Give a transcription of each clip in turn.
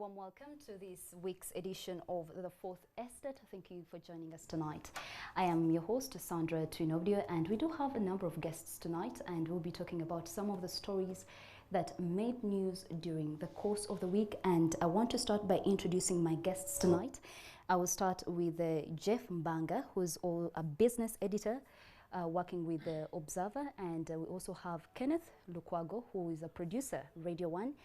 warm welcome to this week's edition of the Fourth Estate. Thank you for joining us tonight. I am your host, Sandra Twinobdio, and we do have a number of guests tonight, and we'll be talking about some of the stories that made news during the course of the week. And I want to start by introducing my guests tonight. I will start with Jeff Mbanga, who's a business editor working with the Observer, and we also have Kenneth Lukwago, who is a producer, Radio 1.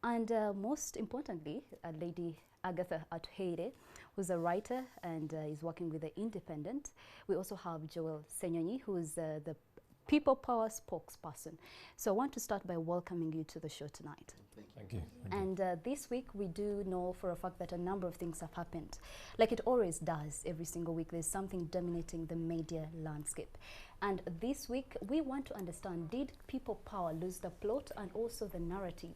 And most importantly, Lady Agatha Atuheire, who's a writer and is working with the Independent. We also have Joel Senyonyi, who is the People Power spokesperson. So I want to start by welcoming you to the show tonight. Thank you. And this week we do know for a fact that a number of things have happened. Like it always does every single week, there's something dominating the media landscape. And this week we want to understand, did People Power lose the plot and also the narrative?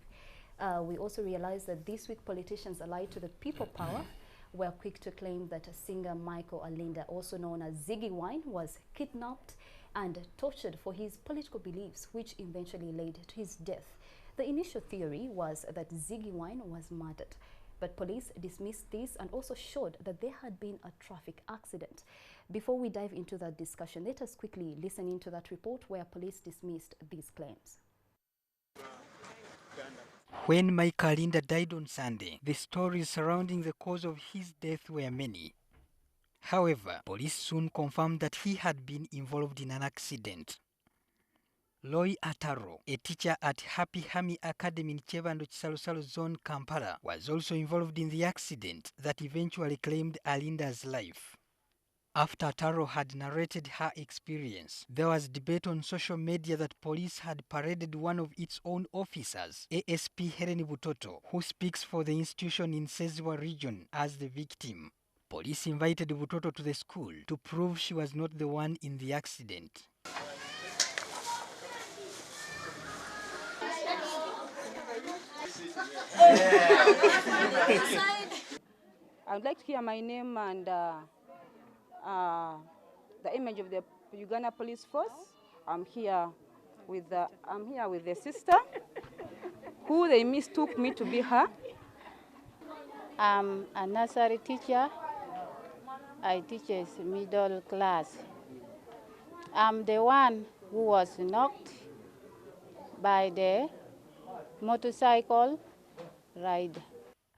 We also realized that this week politicians allied to the People Power were quick to claim that singer Michael Alinda, also known as Ziggy Wine, was kidnapped and tortured for his political beliefs, which eventually led to his death. The initial theory was that Ziggy Wine was murdered, but police dismissed this and also showed that there had been a traffic accident. Before we dive into that discussion, let us quickly listen into that report where police dismissed these claims. When Michael Alinda died on Sunday, the stories surrounding the cause of his death were many. However, police soon confirmed that he had been involved in an accident. Loy Ataro, a teacher at Happy Hami Academy in Chevando Chisalosalo Zone, Kampala, was also involved in the accident that eventually claimed Alinda's life. After Ataro had narrated her experience, there was debate on social media that police had paraded one of its own officers, ASP Helen Butoto, who speaks for the institution in Sezwa region, as the victim. Police invited Butoto to the school to prove she was not the one in the accident. I would like to hear my name and the image of the Uganda Police Force. I'm here with the sister, who they mistook me to be her. I'm a nursery teacher. I teach middle class. I'm the one who was knocked by the motorcycle rider.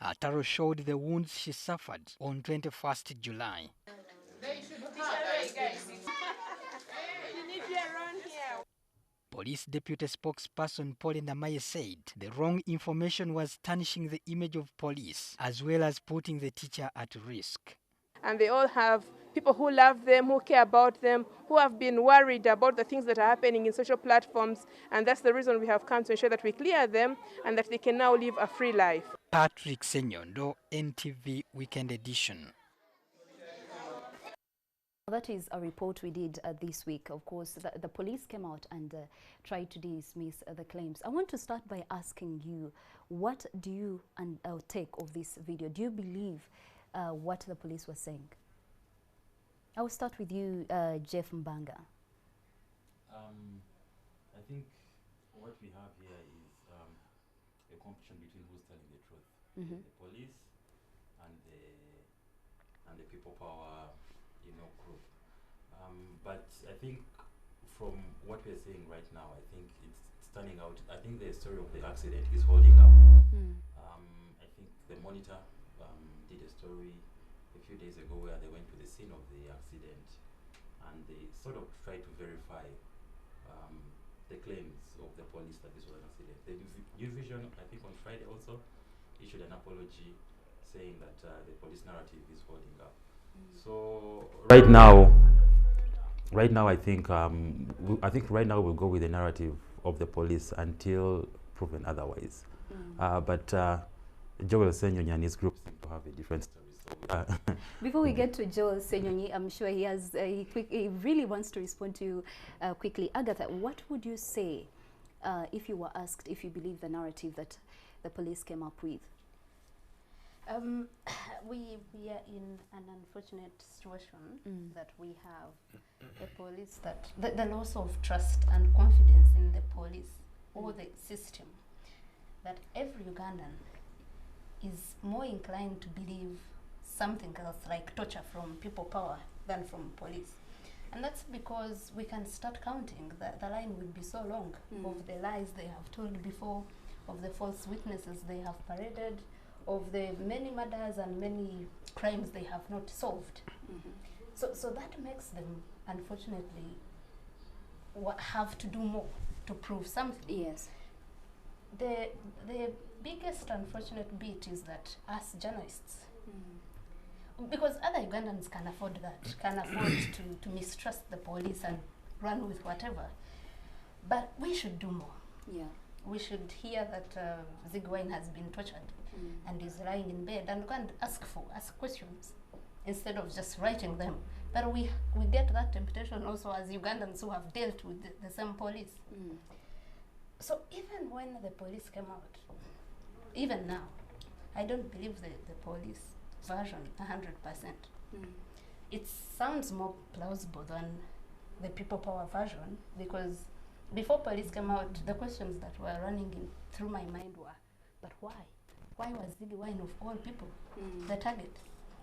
Ataro showed the wounds she suffered on 21st July. Police Deputy Spokesperson Paul Namaye said the wrong information was tarnishing the image of police as well as putting the teacher at risk. And they all have people who love them, who care about them, who have been worried about the things that are happening in social platforms, and that's the reason we have come to ensure that we clear them and that they can now live a free life. Patrick Senyondo, NTV Weekend Edition. That is a report we did this week. Of course, the police came out and tried to dismiss the claims. I want to start by asking you, what do you take of this video? Do you believe what the police were saying? I will start with you, Jeff Mbanga. I think what we have here is a competition between who's telling the truth. Mm-hmm. The police and the People Power, group. But I think from what we're seeing right now, I think it's turning out. I think the story of the accident is holding up. Mm. I think the Monitor did a story a few days ago where they went to the scene of the accident and they sort of tried to verify the claims of the police that this was an accident. The New Vision, I think on Friday also, issued an apology saying that the police narrative is holding up. So right now I think right now we'll go with the narrative of the police until proven otherwise. But Joel Senyonyi and his group seem to have a different story. So, Before we get to Joel Senyonyi, I'm sure he has he really wants to respond to you quickly. Agatha, what would you say if you were asked if you believe the narrative that the police came up with? We are in an unfortunate situation that we have the police, that the loss of trust and confidence in the police or the system, that every Ugandan is more inclined to believe something else like torture from people power than from police. And that's because we can start counting. The line would be so long of the lies they have told before, of the false witnesses they have paraded, of the many murders and many crimes they have not solved. So that makes them, unfortunately, have to do more to prove something. Yes. The biggest unfortunate bit is that us journalists, because other Ugandans can afford that, can afford to mistrust the police and run with whatever, but we should do more. Yeah. We should hear that Ziggy Wine has been tortured and is lying in bed, and go and ask questions instead of just writing them. But we get that temptation also as Ugandans who have dealt with the same police. So even when the police came out, even now, I don't believe the police version 100%. It sounds more plausible than the people power version, because before police came out, the questions that were running through my mind were, but why? Why was Ziggy Wine of all people the target?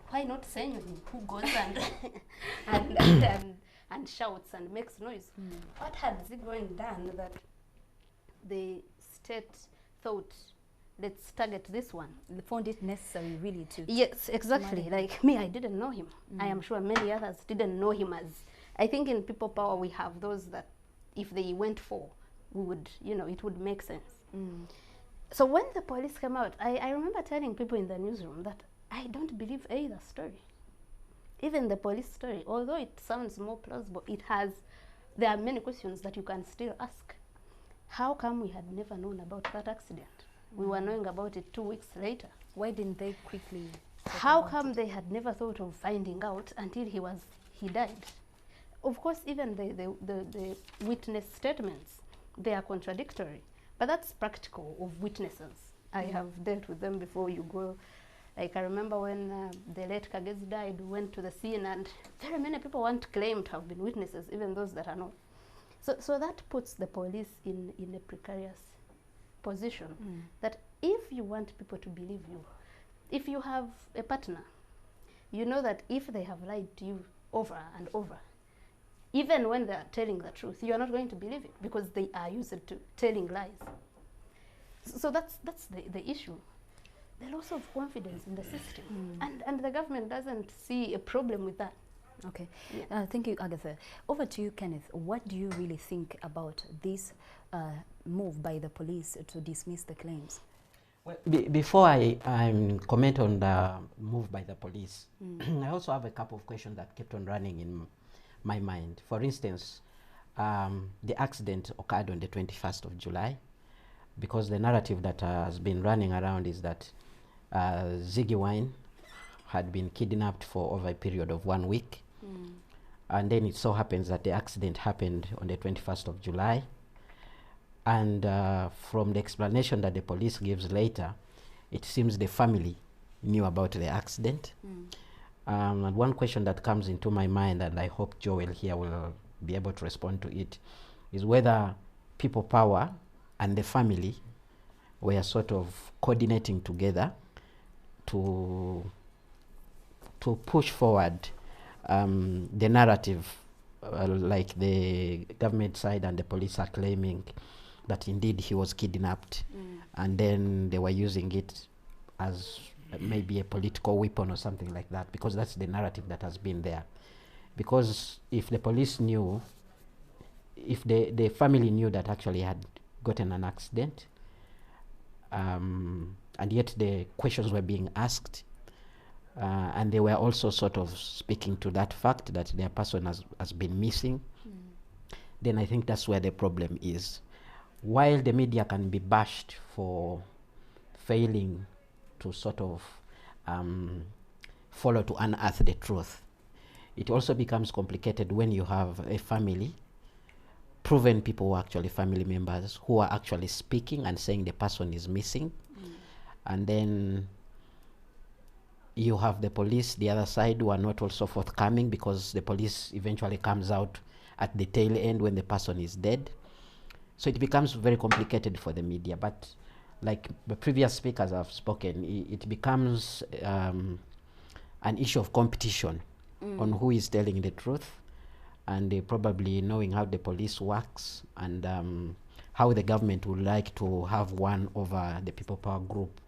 Why not Senyoni, who goes and shouts and makes noise? What had Ziggy Wine done that the state thought, let's target this one? They found it necessary really to... Yes, exactly. Like me, I didn't know him. I am sure many others didn't know him as... I think in people power we have those that if they went for, we would, it would make sense. So when the police came out, I remember telling people in the newsroom that I don't believe either story. Even the police story, although it sounds more plausible, there are many questions that you can still ask. How come we had never known about that accident? We were knowing about it 2 weeks later. Why didn't they quickly... How come they had never thought of finding out until he died? Of course, even the witness statements, they are contradictory. But that's practical of witnesses. I have dealt with them before you go. Like I remember when the late Kagezi died, we went to the scene and very many people want to claim to have been witnesses, even those that are not. So that puts the police in a precarious position. That if you want people to believe you, if you have a partner, you know that if they have lied to you over and over, even when they are telling the truth, you are not going to believe it because they are used to telling lies. So that's the issue. The loss of confidence in the system. And the government doesn't see a problem with that. Okay. Thank you, Agatha. Over to you, Kenneth. What do you really think about this move by the police to dismiss the claims? Well, before I comment on the move by the police, I also have a couple of questions that kept on running in my mind. For instance, the accident occurred on the 21st of July, because the narrative that has been running around is that Ziggy Wine had been kidnapped for over a period of 1 week. And then it so happens that the accident happened on the 21st of July. And from the explanation that the police gives later, it seems the family knew about the accident. And one question that comes into my mind, and I hope Joel here will be able to respond to it, is whether people power and the family were sort of coordinating together to push forward the narrative, like the government side and the police are claiming that indeed he was kidnapped, and then they were using it as maybe a political weapon or something like that, because that's the narrative that has been there. Because if the police knew, if the family knew that actually had gotten an accident, and yet the questions were being asked, and they were also sort of speaking to that fact that their person has been missing, then I think that's where the problem is. While the media can be bashed for failing to sort of follow to unearth the truth, it also becomes complicated when you have a family, proven people who are actually family members, who are actually speaking and saying the person is missing. And then you have the police, the other side, who are not also forthcoming, because the police eventually comes out at the tail end when the person is dead. So it becomes very complicated for the media. But like the previous speakers have spoken, it becomes an issue of competition on who is telling the truth, and probably knowing how the police works, and how the government would like to have one over the people power group.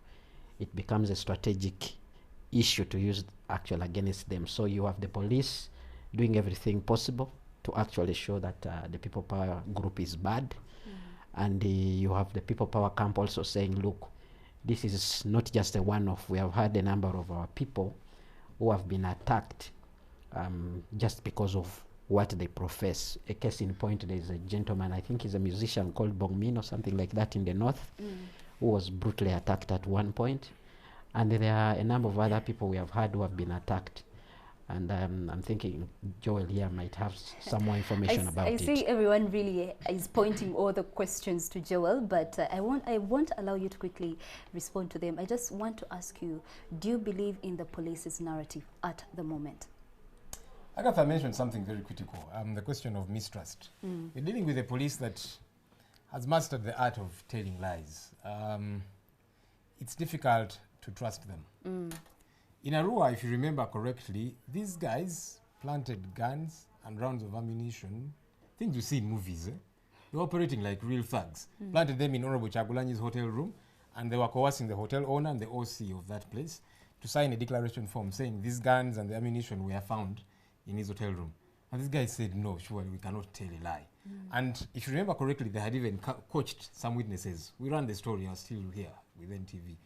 It becomes a strategic issue to use actually against them. So you have the police doing everything possible to actually show that the people power group is bad, and you have the people power camp also saying, look, this is not just a one-off. We have had a number of our people who have been attacked just because of what they profess. A case in point, there is a gentleman, I think he's a musician called Bongmin or something like that in the north, who was brutally attacked at one point. And there are a number of other people we have had who have been attacked. And I'm thinking Joel here might have some more information about it. I see everyone really is pointing all the questions to Joel, but I won't allow you to quickly respond to them. I just want to ask you, do you believe in the police's narrative at the moment? Agatha mentioned something very critical, the question of mistrust. We're dealing with a police that has mastered the art of telling lies. It's difficult to trust them. In Arua, if you remember correctly, these guys planted guns and rounds of ammunition, things you see in movies. They were operating like real thugs. Planted them in Honorable Chagulanyi's hotel room, and they were coercing the hotel owner and the OC of that place to sign a declaration form saying these guns and the ammunition were found in his hotel room. And this guy said, no, surely we cannot tell a lie. And if you remember correctly, they had even coached some witnesses. We ran the story, I was still here with NTV,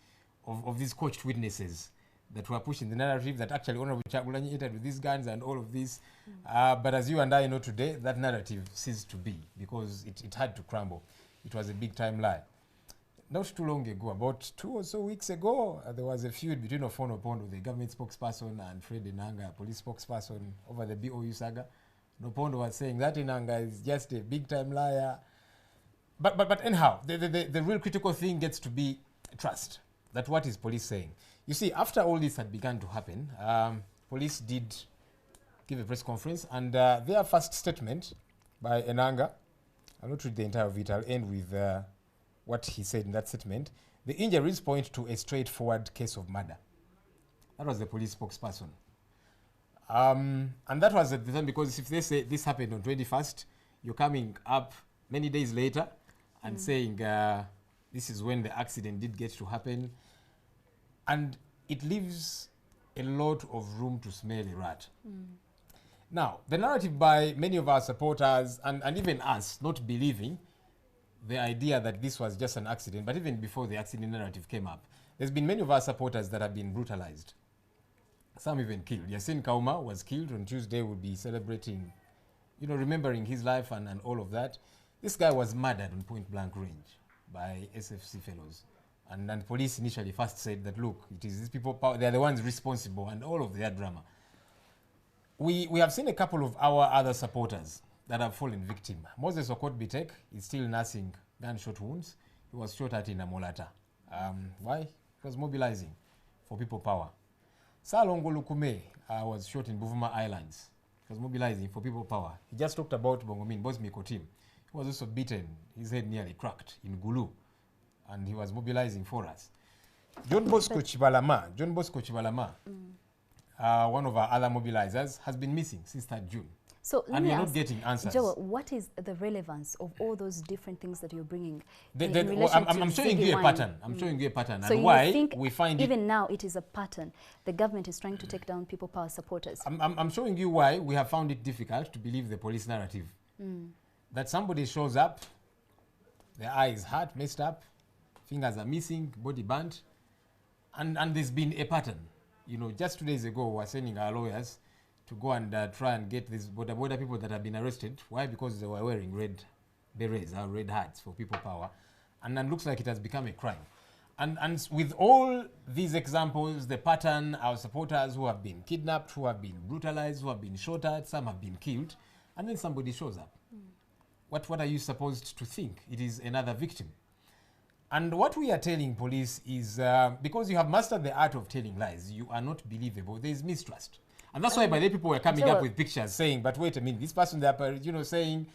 of these coached witnesses that were pushing the narrative that actually Honorable Chagulanyi entered with these guns and all of this. But as you and I know today, that narrative ceased to be because it had to crumble. It was a big time lie. Not too long ago, about 2 or so weeks ago, there was a feud between Ofono Opondo, the government spokesperson, and Fred Enanga, police spokesperson, over the BOU saga. Opondo was saying that Enanga is just a big time liar. But anyhow, the real critical thing gets to be trust. That what is police saying? You see, after all this had begun to happen, police did give a press conference, and their first statement by Enanga, I'll not read the entire of it, I'll end with what he said in that statement. The injuries point to a straightforward case of murder. That was the police spokesperson. And that was at the time, because if they say this happened on 21st, you're coming up many days later and saying this is when the accident did get to happen. And it leaves a lot of room to smell a rat. Now, the narrative by many of our supporters, and even us, not believing the idea that this was just an accident, but even before the accident narrative came up, there's been many of our supporters that have been brutalized. Some even killed. Yasin Kauma was killed on Tuesday. We'll be celebrating, remembering his life and all of that. This guy was murdered on point blank range by SFC fellows. And police initially first said that, look, it is these people, they're the ones responsible, and all of their drama. We have seen a couple of our other supporters that have fallen victim. Moses Okot Bitek is still nursing gunshot wounds. He was shot at in Amolata. Why? He was mobilizing for people power. Salongo Lukume was shot in Buvuma Islands. He was mobilizing for people power. He just talked about Bongomin, Bosmiko team. He was also beaten, his head nearly cracked in Gulu. And he was mobilizing for us. John Bosco Chibalama, one of our other mobilizers, has been missing since that June. So and we're not getting answers. Joel, what is the relevance of all those different things that you're bringing? I'm showing you a pattern. I'm showing you a pattern. So and you why think we find even now it is a pattern. The government is trying to take down people power supporters. I'm showing you why we have found it difficult to believe the police narrative. That somebody shows up, their eye is hurt, messed up, fingers are missing, body burnt, and there's been a pattern. Just 2 days ago, we were sending our lawyers to go and try and get these border people that have been arrested. Why? Because they were wearing red berets, red hats for people power. And then looks like it has become a crime. And with all these examples, the pattern, our supporters who have been kidnapped, who have been brutalized, who have been shot at, some have been killed, and then somebody shows up. What are you supposed to think? It is another victim. And what we are telling police is, because you have mastered the art of telling lies, you are not believable. There is mistrust. And that's why by the people were coming up with pictures saying, but wait a minute, this person they're saying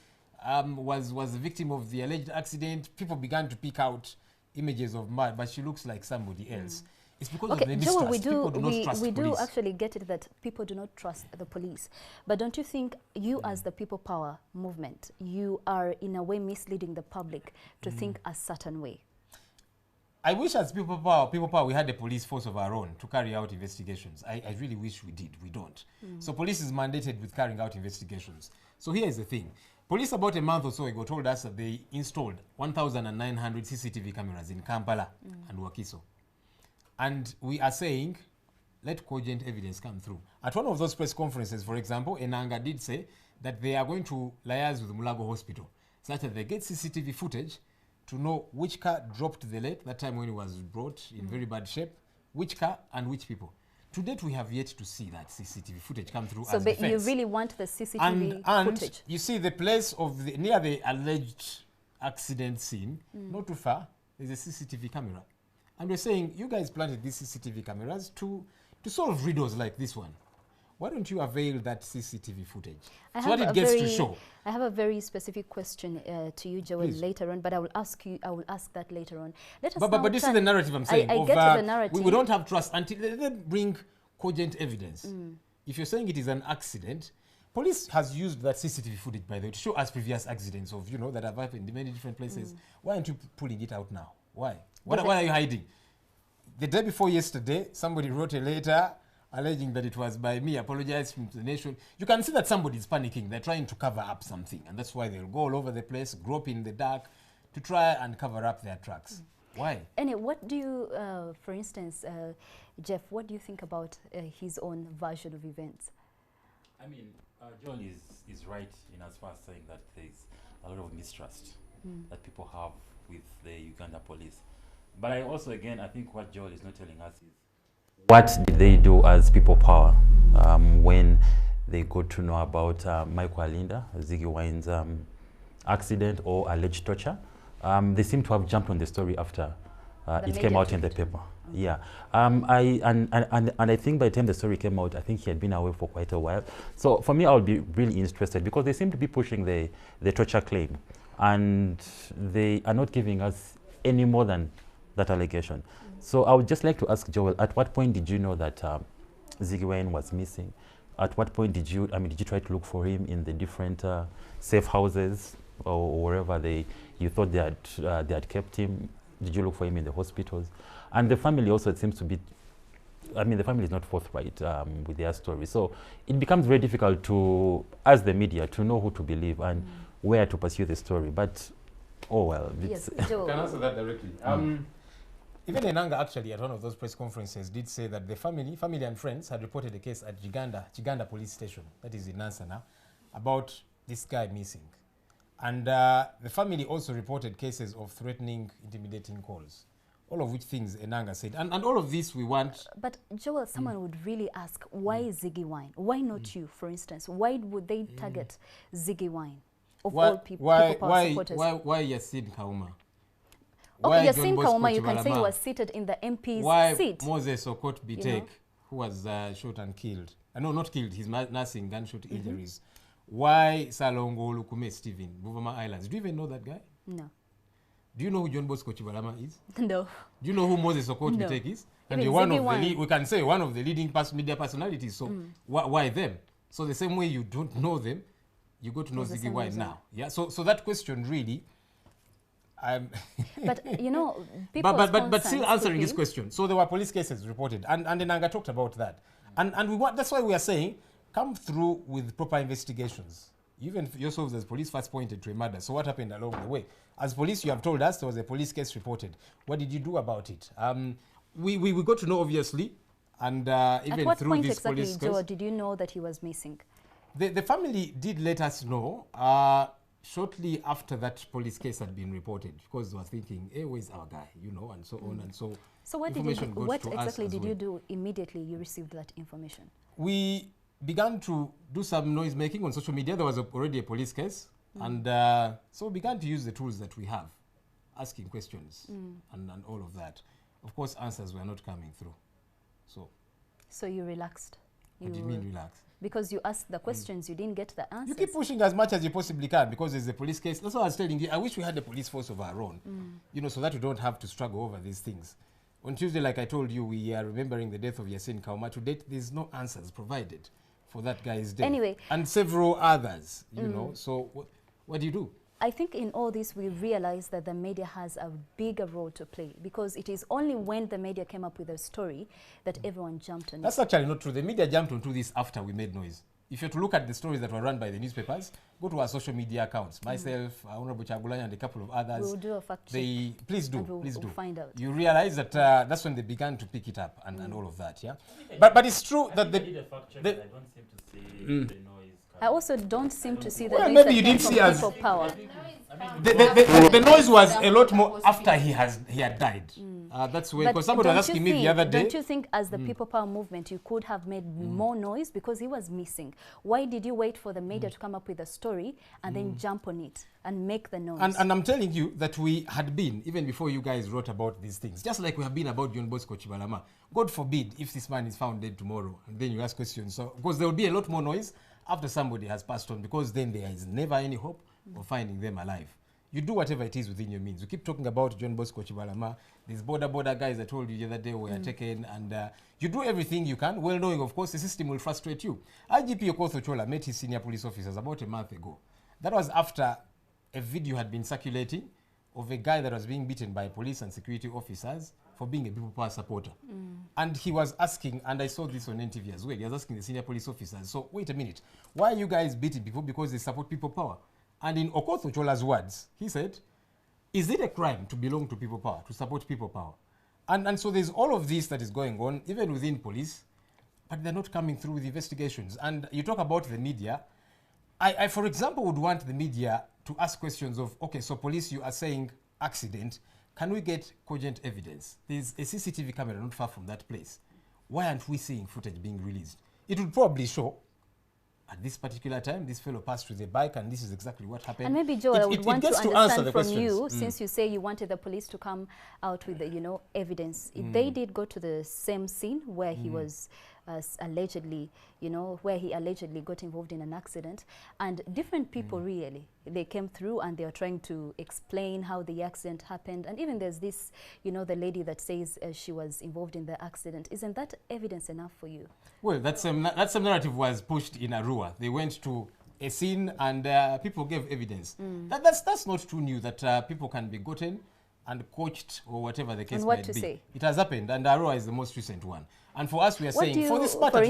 was the victim of the alleged accident. People began to pick out, images of mud, but she looks like somebody else. It's because of Okay, the Joel, mistrust. People do not trust we do police. actually get it that people do not trust the police. But don't you think you, as the people power movement, you are in a way misleading the public to think a certain way? I wish as people power, we had a police force of our own to carry out investigations. I really wish we did. We don't. So police is mandated with carrying out investigations. So here is the thing. Police about a month or so ago told us that they installed 1,900 CCTV cameras in Kampala and Wakiso. And we are saying, let cogent evidence come through. At one of those press conferences, for example, Enanga did say that they are going to liaise with Mulago Hospital, such that they get CCTV footage to know which car dropped the lead that time when it was brought in very bad shape, which car and which people. To date, we have yet to see that CCTV footage come through So as but defense. you really want the CCTV footage? You see the place of near the alleged accident scene, not too far, there's a CCTV camera. And we're saying, you guys planted these CCTV cameras to solve riddles like this one. Why don't you avail that CCTV footage? So what it gets to show. I have a very specific question to you, Joel, Please. later on, but I will ask that later on. Let us But this is the narrative I'm saying. I get the narrative. We don't have trust until they bring cogent evidence. If you're saying it is an accident, police has used that CCTV footage, by the way, to show us previous accidents of, that have happened in many different places. Why aren't you pulling it out now? Why? What are you hiding? The day before yesterday, somebody wrote a letter alleging that it was by me, apologized to the nation. You can see that somebody is panicking. They're trying to cover up something. And that's why they'll go all over the place, grope in the dark, to try and cover up their tracks. Why? Anyway, what do you, for instance, Jeff, what do you think about his own version of events? I mean, John is right in as far as saying that there's a lot of mistrust that people have with the Uganda police. But I also, again, I think what Joel is not telling us is what did they do as people power when they got to know about Michael Alinda, Ziggy Wine's accident or alleged torture. They seem to have jumped on the story after it came out in the paper. Yeah, and I think by the time the story came out, I think he had been away for quite a while. So for me, I would be really interested because they seem to be pushing the torture claim, and they are not giving us any more than that allegation. So I would just like to ask Joel, at what point did you know that Ziggy Wine was missing? At what point did you try to look for him in the different safe houses or wherever you thought they had kept him? Did you look for him in the hospitals? And the family also, it seems to be, the family is not forthright with their story. So it becomes very difficult to, as the media, to know who to believe and where to pursue the story. But, oh well. Yes, Joel. Can I answer that directly? Even Enanga actually at one of those press conferences did say that the family and friends had reported a case at Chiganda police station, that is in Nansa now, about this guy missing. And the family also reported cases of threatening, intimidating calls. All of which things Enanga said. And all of this we want... But Joel, someone would really ask, why Ziggy Wine? Why not you, for instance? Why would they target Ziggy Wine? Of all people, power supporters? Why Yasin Kauma? Okay, Yasin Kauma, you can say he was seated in the MP's seat. Why Moses Okot Bitek, who was shot and killed? No, not killed, he's nursing gunshot injuries. Why Salongo Lukume Stephen, Buvama Islands? Do you even know that guy? No. Do you know who John Bosco Chibalama is? No. Do you know who Moses Okot Bitek is? And you're one of the we can say one of the leading media personalities. So why them? So the same way you don't know them, you go to know Ziggy Wine now. Yeah. So that question really. But people. But still answering this question. So there were police cases reported, and Enanga talked about that, and we want. That's why we are saying, come through with proper investigations. Even yourselves as police first pointed to a murder. So what happened along the way? As police, you have told us there was a police case reported. What did you do about it? We got to know obviously, and even through this police case. At what point exactly, Joe, did you know that he was missing? The family did let us know shortly after that police case had been reported, because they were thinking, hey, where's our guy, and so on and so. So what exactly did you do immediately you received that information? We began to do some noise making on social media. There was already a police case, and so we began to use the tools that we have, asking questions and all of that. Of course, answers were not coming through. So you relaxed? What do you mean relax? Because you asked the questions, you didn't get the answers. You keep pushing as much as you possibly can because there's a police case. That's what I was telling you. I wish we had a police force of our own, you know, so that we don't have to struggle over these things. On Tuesday, like I told you, we are remembering the death of Yasin Kauma. To date, there's no answers provided for that guy's death. Anyway. And several others, you know. So what do you do? I think in all this, we realize that the media has a bigger role to play, because it is only when the media came up with a story that everyone jumped on That's it. actually not true. The media jumped onto this after we made noise. If you're to look at the stories that were run by the newspapers, go to our social media accounts. Myself, Honorable Chagulanya, and a couple of others. We'll do a fact check. Please do, and we'll find out. You realize that that's when they began to pick it up and all of that, yeah? But it's true that I did a fact check, but I don't seem to see the noise. I also don't seem to see the Well, noise maybe that you came didn't from see us. people power. The noise was a lot more after he had died. That's when, because somebody was asking me the other day. Don't you think as the People Power movement you could have made more noise, because he was missing? Why did you wait for the media to come up with a story and then jump on it and make the noise? And I'm telling you that we had been, even before you guys wrote about these things, just like we have been about John Bosco Chibalama. God forbid if this man is found dead tomorrow, and then you ask questions. So, because there will be a lot more noise after somebody has passed on, because then there is never any hope of finding them alive. You do whatever it is within your means. You keep talking about John Bosco Chibalama. These border guys I told you the other day were taken, and you do everything you can, well knowing, of course, the system will frustrate you. IGP Okoth Ochola met his senior police officers about a month ago. That was after a video had been circulating of a guy that was being beaten by police and security officers for being a People Power supporter. And he was asking, and I saw this on NTV as well, he was asking the senior police officers, so wait a minute, why are you guys beating people? Because they support People Power. And in Okoth Ochola's words, he said, is it a crime to belong to People Power, to support People Power? And so there's all of this that is going on, even within police, but they're not coming through with investigations. And you talk about the media. I, for example, would want the media to ask questions of, okay, so police, you are saying accident. Can we get cogent evidence? There's a CCTV camera not far from that place. Why aren't we seeing footage being released? It would probably show at this particular time, this fellow passed with a bike, and this is exactly what happened. And maybe, Joel, I would want to understand from you, since you say you wanted the police to come out with the, evidence. If they did go to the same scene where he was allegedly, where he allegedly got involved in an accident, and different people really, they came through and they are trying to explain how the accident happened. And even there's this, the lady that says she was involved in the accident. Isn't that evidence enough for you? Well, that same narrative was pushed in Arua. They went to a scene and people gave evidence. That's not too new, that people can be gotten and coached or whatever the case might be. Say? It has happened, and Arua is the most recent one. And for us, we are saying, for this matter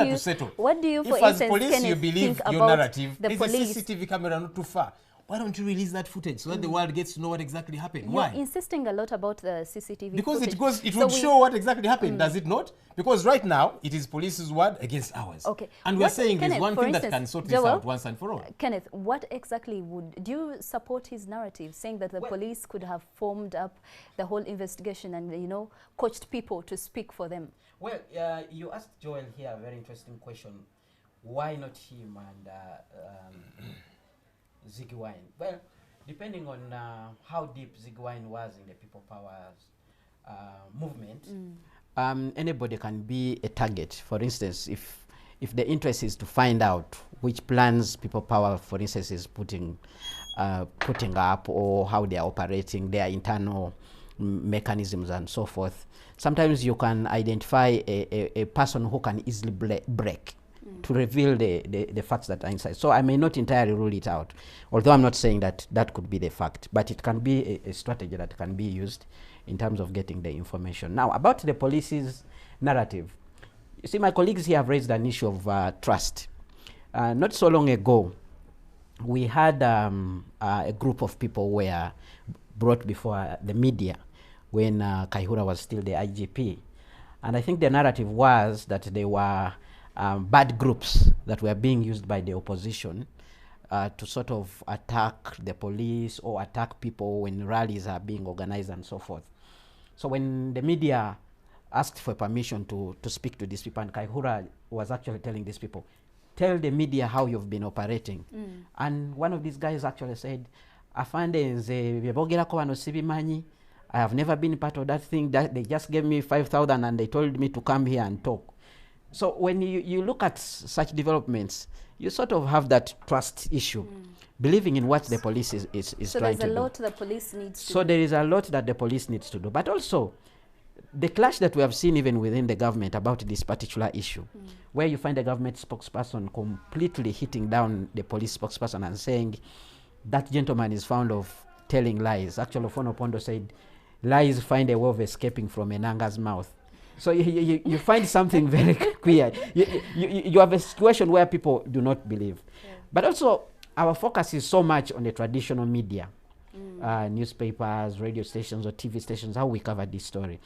to settle, what do you, for if instance, as police you believe your narrative, there's police. a CCTV camera not too far. Why don't you release that footage so that the world gets to know what exactly happened? Why? You're insisting a lot about the CCTV because footage. It would show what exactly happened, does it not? Because right now, it is police's word against ours. Okay. And we're saying there's one thing that can sort this out once and for all. Kenneth, what exactly do you support his narrative, saying that the police could have formed up the whole investigation and, coached people to speak for them? Well, you asked Joel here a very interesting question. Why not him and Ziggy Wine? Well, depending on how deep Ziggy Wine was in the People Power movement, anybody can be a target. For instance, if the interest is to find out which plans People Power, for instance, is putting up, or how they are operating, their internal mechanisms and so forth, sometimes you can identify a person who can easily break to reveal the facts that are inside. So I may not entirely rule it out, although I'm not saying that that could be the fact, but it can be a strategy that can be used in terms of getting the information. Now, about the police's narrative, you see, my colleagues here have raised an issue of trust. Not so long ago, we had a group of people were brought before the media when Kaihura was still the IGP. And I think the narrative was that they were bad groups that were being used by the opposition to sort of attack the police or attack people when rallies are being organized and so forth. So when the media asked for permission to speak to these people, and Kaihura was actually telling these people, tell the media how you've been operating. And one of these guys actually said, Afande nze bebogerako wano sibimanyi, I have never been part of that thing. That they just gave me 5,000 and they told me to come here and talk. So when you look at such developments, you sort of have that trust issue, believing in what the police is So trying to do. there's a lot the police needs to So do. there is a lot that the police needs to do. But also, the clash that we have seen even within the government about this particular issue, where you find the government spokesperson completely hitting down the police spokesperson and saying that gentleman is found of telling lies. Actually, Fono Pondo said, lies find a way of escaping from a nanga's mouth. So you find something very queer. You have a situation where people do not believe. Yeah. But also, our focus is so much on the traditional media, newspapers, radio stations, or TV stations, how we cover this story.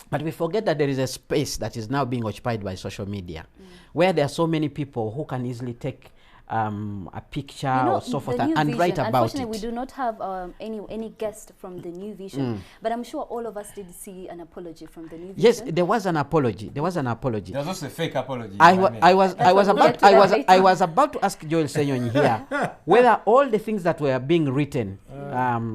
But we forget that there is a space that is now being occupied by social media, where there are so many people who can easily take a picture or so forth and write about it. Unfortunately, we do not have any guest from the New Vision, but I'm sure all of us did see an apology from the New Vision. Yes, there was an apology. There was an apology. There was also a fake apology. I was about to ask Joel Senyonyi here whether all the things that were being written,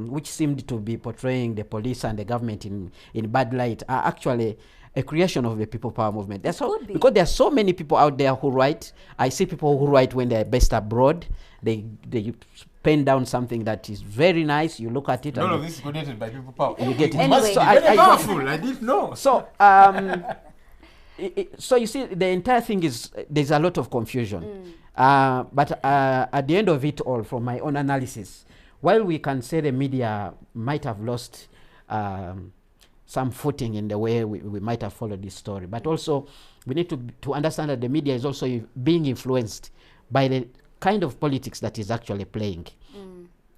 which seemed to be portraying the police and the government in bad light, are actually a creation of the People Power movement. Because there are so many people out there who write. I see people who write when they're based abroad. They pen down something that is very nice. You look at it. All of this is coordinated by People Power. You get it. Anyway. So Very powerful. I didn't know. So, so you see, the entire thing is, there's a lot of confusion. But at the end of it all, from my own analysis, while we can say the media might have lost some footing in the way we might have followed this story, but also we need to understand that the media is also being influenced by the kind of politics that is actually playing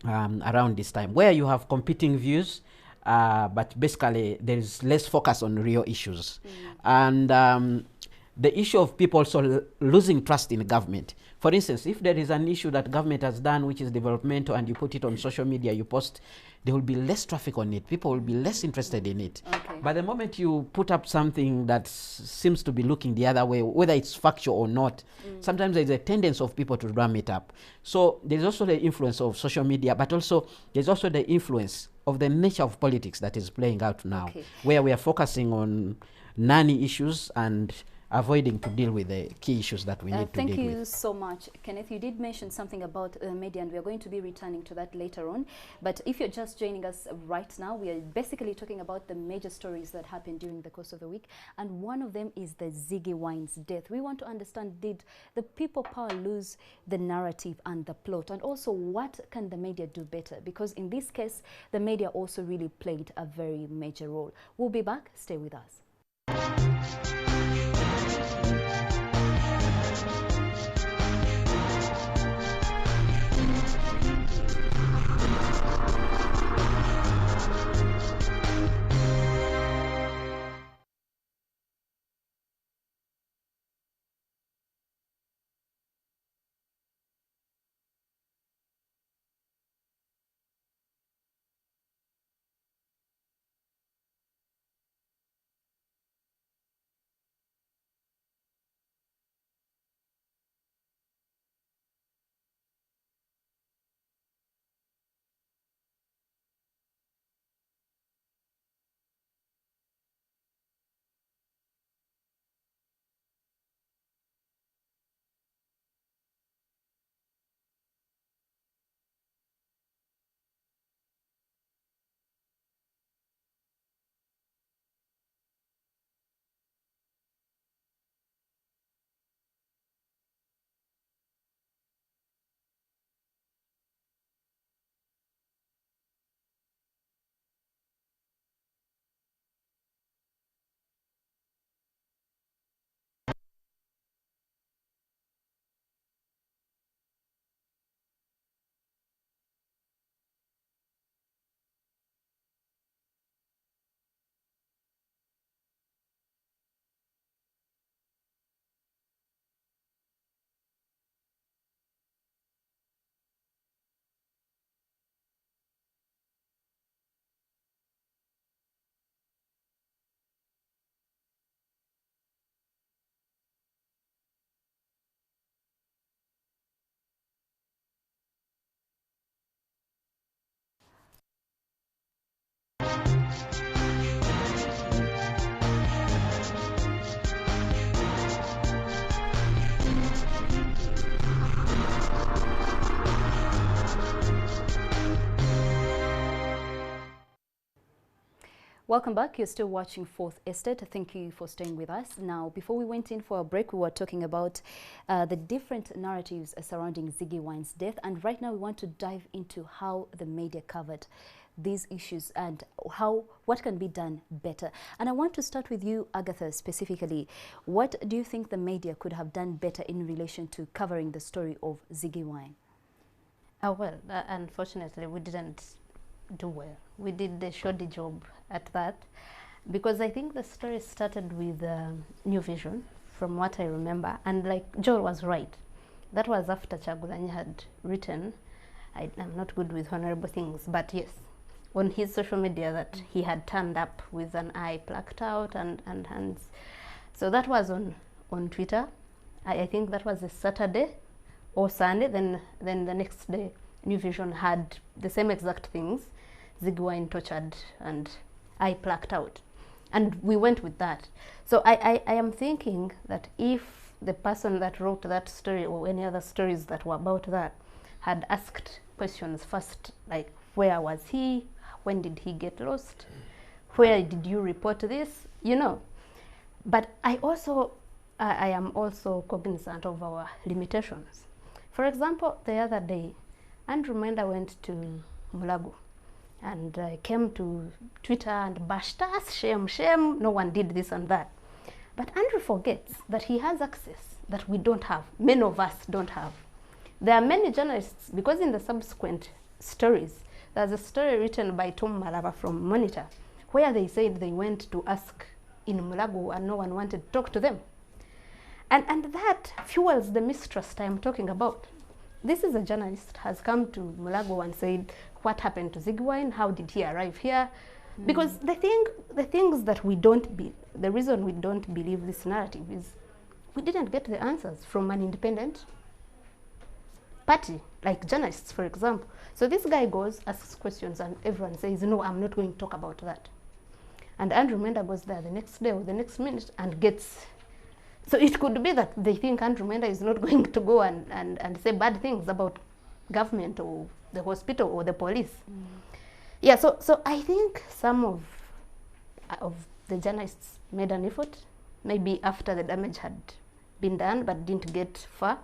around this time, where you have competing views, but basically there is less focus on real issues. And the issue of people also losing trust in government. For instance, if there is an issue that government has done which is developmental and you put it on social media, you post, there will be less traffic on it. People will be less interested in it. Okay. But the moment you put up something that seems to be looking the other way, whether it's factual or not, sometimes there's a tendency of people to drum it up. So there's also the influence of social media, but also there's also the influence of the nature of politics that is playing out now, where we are focusing on nanny issues and avoiding to deal with the key issues that we need to deal with. Thank you so much, Kenneth. You did mention something about media, and we are going to be returning to that later on. But if you're just joining us right now, we are basically talking about the major stories that happened during the course of the week, and one of them is the Ziggy Wine's death. We want to understand, did the People Power lose the narrative and the plot, and also what can the media do better? Because in this case, the media also really played a very major role. We'll be back. Stay with us. Welcome back. You're still watching Fourth Estate. Thank you for staying with us. Now, before we went in for a break, we were talking about the different narratives surrounding Ziggy Wine's death. And right now we want to dive into how the media covered these issues and what can be done better. And I want to start with you, Agatha, specifically. What do you think the media could have done better in relation to covering the story of Ziggy Wine? Well, unfortunately, we didn't do well. We did a shoddy job at that, because I think the story started with New Vision, from what I remember, and like Joel was right. That was after Chagulanyi had written, I'm not good with honorable things, but yes, on his social media that he had turned up with an eye plucked out and hands. So that was on Twitter. I think that was a Saturday or Sunday. Then the next day, New Vision had the same exact things, Ziggy Wine tortured and eye plucked out. And we went with that. So I am thinking that if the person that wrote that story or any other stories that were about that had asked questions first, like where was he? When did he get lost? Where did you report this? You know. But I am also cognizant of our limitations. For example, the other day, Andrew Mwenda went to Mulago and came to Twitter and bashed us, shame, shame, no one did this and that. But Andrew forgets that he has access that we don't have, many of us don't have. There are many journalists, because in the subsequent stories, there's a story written by Tom Malava from Monitor, where they said they went to ask in Mulago and no one wanted to talk to them. And that fuels the mistrust I'm talking about. This is a journalist has come to Mulago and said, what happened to Ziggy Wine? How did he arrive here? Because the things that we don't be, the reason we don't believe this narrative is we didn't get the answers from an independent party, like journalists, for example. So this guy goes, asks questions, and everyone says, no, I'm not going to talk about that. And Andrew Mwenda goes there the next day or the next minute and gets. So it could be that they think Andrew Mwenda is not going to go and say bad things about government or the hospital or the police. Yeah, so I think some of the journalists made an effort, maybe after the damage had been done but didn't get far.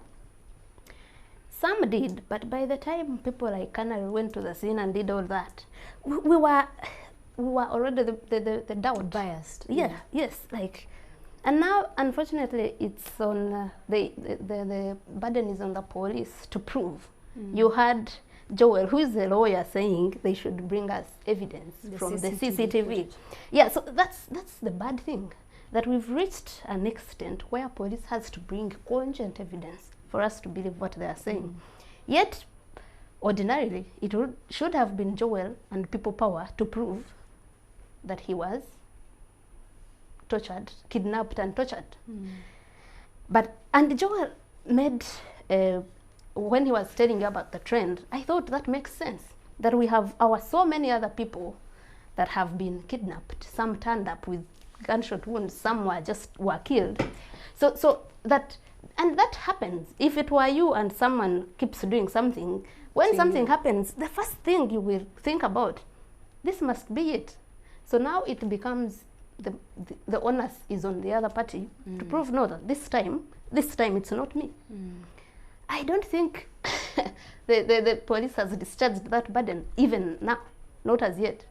Some did, but by the time people like Canary went to the scene and did all that, we were already the doubt. Biased. Yeah, yes, like, and now unfortunately it's on the burden is on the police to prove. You had Joel, who is a lawyer, saying they should bring us evidence from the CCTV. Yeah, so that's the bad thing, that we've reached an extent where police has to bring cogent evidence for us to believe what they are saying. Yet, ordinarily, should have been Joel and people power to prove that he was tortured, kidnapped and tortured. And Joel made, when he was telling you about the trend, I thought that makes sense, that we have so many other people that have been kidnapped. Some turned up with gunshot wounds, some were killed. So that happens. If it were you and someone keeps doing something, when something happens, the first thing you will think about, this must be it. So now it becomes the onus is on the other party to prove, no, that this time it's not me. I don't think the police has discharged that burden even now, not as yet.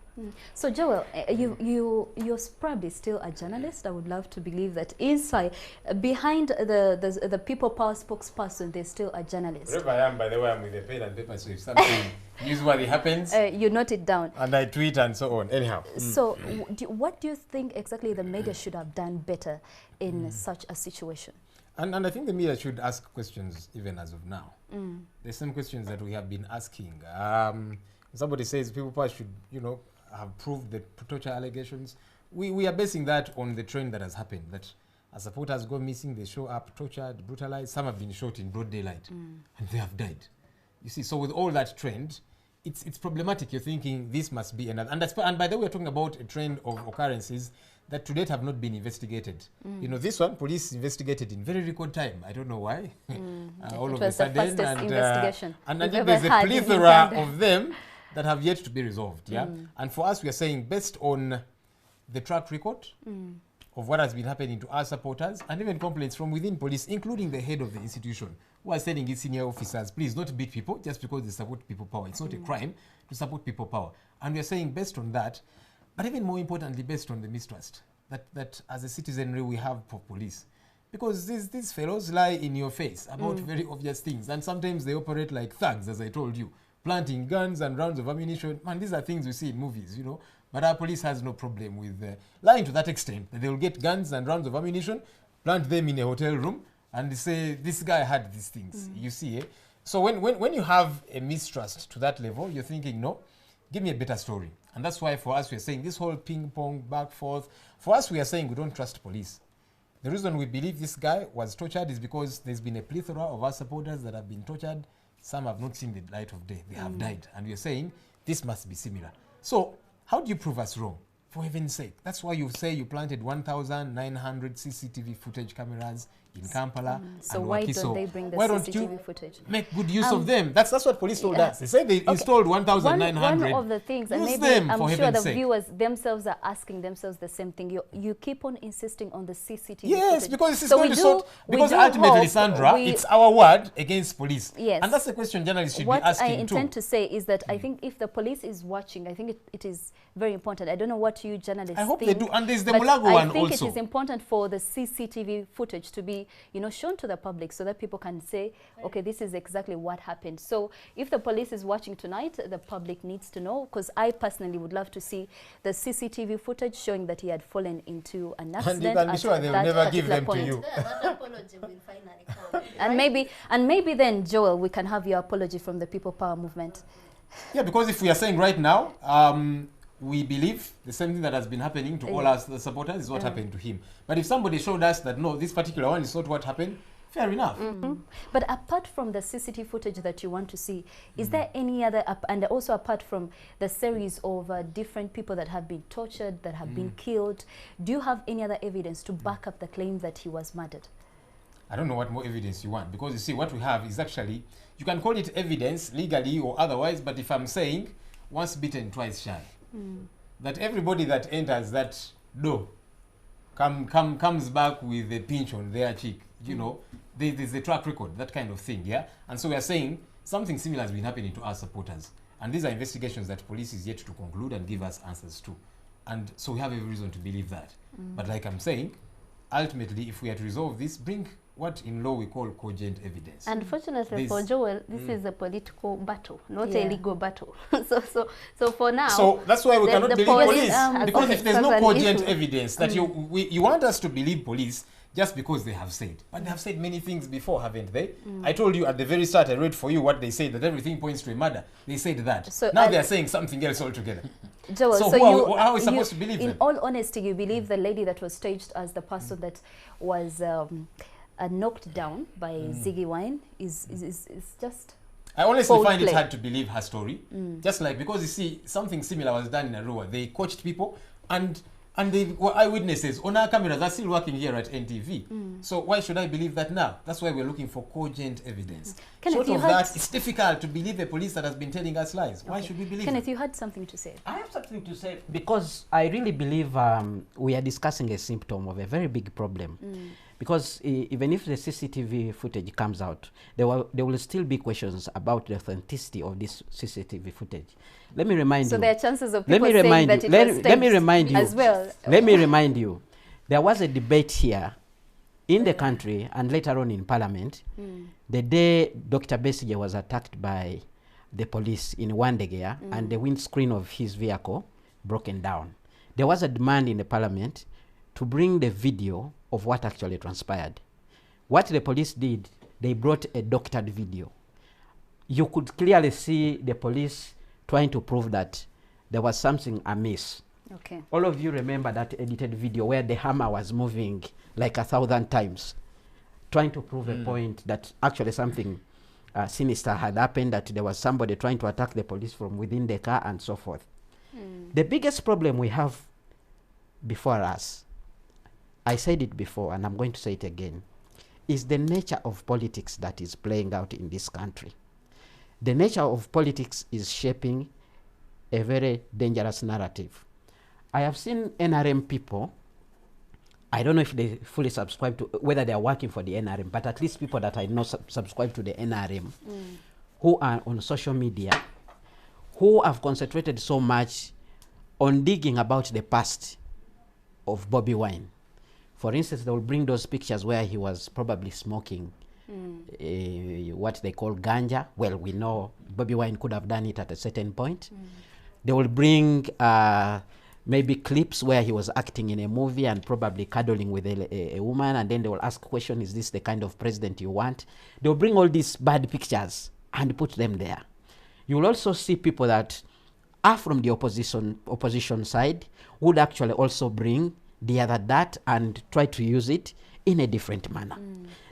So Joel, you're probably still a journalist. I would love to believe that inside, behind the people power spokesperson, there's still a journalist. Wherever I am, by the way, I'm with a pen and paper, so if something usually happens, you note it down. And I tweet and so on. Anyhow. So what do you think exactly the media should have done better in such a situation? And I think the media should ask questions even as of now. The same questions that we have been asking. Somebody says people power should, have proved the torture allegations. We are basing that on the trend that has happened, that as supporters go missing, they show up tortured, brutalized. Some have been shot in broad daylight and they have died. You see, so with all that trend, it's problematic. You're thinking this must be another. And by the way, we're talking about a trend of occurrences that to date have not been investigated. This one, police investigated in very record time. I don't know why. All of a sudden. It was the fastest investigation. And I think there's a plethora of them that have yet to be resolved. And for us, we are saying, based on the track record of what has been happening to our supporters, and even complaints from within police, including the head of the institution, who are telling its senior officers, please not beat people just because they support people power. It's not a crime to support people power. And we are saying based on that, but even more importantly, based on the mistrust that as a citizenry we have for police. Because these fellows lie in your face about very obvious things, and sometimes they operate like thugs, as I told you, planting guns and rounds of ammunition. Man, these are things we see in movies, you know. But our police has no problem with lying to that extent, that they will get guns and rounds of ammunition, plant them in a hotel room, and say, this guy had these things. You see, eh? So when you have a mistrust to that level, you're thinking, no, give me a better story. And that's why for us, we're saying this whole ping-pong, back, forth, for us, we are saying we don't trust police. The reason we believe this guy was tortured is because there's been a plethora of our supporters that have been tortured. Some have not seen the light of day. They have died. And we're saying this must be similar. So how do you prove us wrong? For heaven's sake. That's why you say you planted 1,900 CCTV footage cameras in Kampala. So and why Wakiso. don't they bring the Why don't CCTV you footage? make good use of them? That's what police told us. They said they installed 1,900. One of the things, and Use maybe them, I'm for sure heaven's the sake. viewers themselves are asking themselves the same thing. You keep on insisting on the CCTV Yes, footage. because this is So going we to do- sort. we Because do ultimately, hope Sandra, we- it's our word against police. Yes. And that's the question journalists should What be asking I intend too. to say is that I think if the police is watching, I think it is very important. I don't know what you journalists I hope think. they do. And there's the but Mulago I one think also. it is important for the CCTV footage to be, shown to the public so that people can say, okay, this is exactly what happened. So if the police is watching tonight, the public needs to know, because I personally would love to see the CCTV footage showing that he had fallen into an accident. And you can be at sure they will that never give particular them to point. you. That apology will finally come. And maybe then, Joel, we can have your apology from the People Power movement. Yeah, because if we are saying right now, we believe the same thing that has been happening to all us, the supporters, is what happened to him. But if somebody showed us that, no, this particular one is not what happened, fair enough. But apart from the CCTV footage that you want to see, is there any other, and also apart from the series of different people that have been tortured, that have been killed, do you have any other evidence to back up the claim that he was murdered? I don't know what more evidence you want, because you see, what we have is actually, you can call it evidence legally or otherwise, but if I'm saying once bitten, twice shy, that everybody that enters that door comes back with a pinch on their cheek, there's a track record, that kind of thing, yeah? And so we are saying something similar has been happening to our supporters. And these are investigations that police is yet to conclude and give us answers to. And so we have every reason to believe that. But like I'm saying, ultimately, if we are to resolve this, bring what in law we call cogent evidence. Unfortunately for Joel, this is a political battle, not Yeah. a legal battle. so for now, So that's why we cannot the believe police, police. Because if there's no has an cogent issue. evidence that you want us to believe police just because they have said. But they have said many things before, haven't they? I told you at the very start, I read for you what they said, that everything points to a murder. They said that. So now they are saying something else altogether. Joel, So so how are we supposed to believe in them? all honesty, you believe the lady that was staged as the person that was knocked down by Ziggy Wine is just... I honestly Foul find it play. hard to believe her story. Just like, because you see, something similar was done in Arua. They coached people and they were eyewitnesses. On our cameras are still working here at NTV. So why should I believe that now? That's why we're looking for cogent evidence. Kenneth, Short you of had- that, it's difficult to believe a police that has been telling us lies. Why should we believe Kenneth, them? you had something to say. I have something to say because I really believe we are discussing a symptom of a very big problem. Because even if the CCTV footage comes out, there will still be questions about the authenticity of this CCTV footage. Let me remind So you. there are chances of Let people me saying remind that you. it was Let me staged remind you as well. Let me remind you. There was a debate here in the country and later on in Parliament the day Dr. Besigye was attacked by the police in Wandegea and the windscreen of his vehicle broken down. There was a demand in the Parliament to bring the video of what actually transpired. What the police did, they brought a doctored video. You could clearly see the police trying to prove that there was something amiss. Okay. All of you remember that edited video where the hammer was moving like 1,000 times, trying to prove a point that actually something sinister had happened, that there was somebody trying to attack the police from within the car and so forth. The biggest problem we have before us, I said it before and I'm going to say it again, is the nature of politics that is playing out in this country. The nature of politics is shaping a very dangerous narrative. I have seen NRM people, I don't know if they fully subscribe to, whether they are working for the NRM, but at least people that I know subscribe to the NRM, who are on social media, who have concentrated so much on digging about the past of Bobby Wine. For instance, they will bring those pictures where he was probably smoking what they call ganja. Well, we know Bobby Wine could have done it at a certain point. They will bring maybe clips where he was acting in a movie and probably cuddling with a woman, and then they will ask question, is this the kind of president you want? They will bring all these bad pictures and put them there. You will also see people that are from the opposition side would actually also bring the other that and try to use it in a different manner.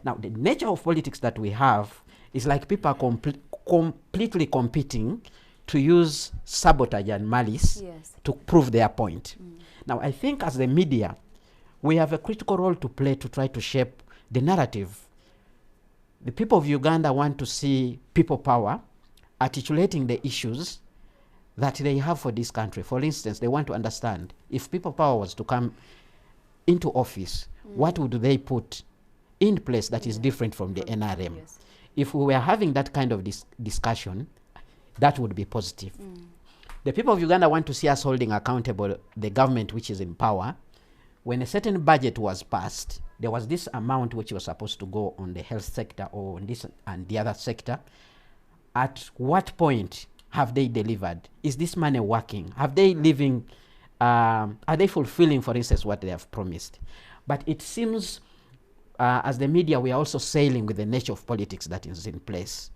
Now, the nature of politics that we have is like people are completely competing to use sabotage and malice to prove their point. Now, I think as the media, we have a critical role to play to try to shape the narrative. The people of Uganda want to see people power articulating the issues that they have for this country. For instance, they want to understand if people power was to come into office, what would they put in place that is different from the NRM? If we were having that kind of discussion, that would be positive. The people of Uganda want to see us holding accountable the government which is in power. When a certain budget was passed, there was this amount which was supposed to go on the health sector or on this and the other sector. At what point have they delivered? Is this money working? Have they living, are they fulfilling, for instance, what they have promised? But it seems, as the media, we are also sailing with the nature of politics that is in place.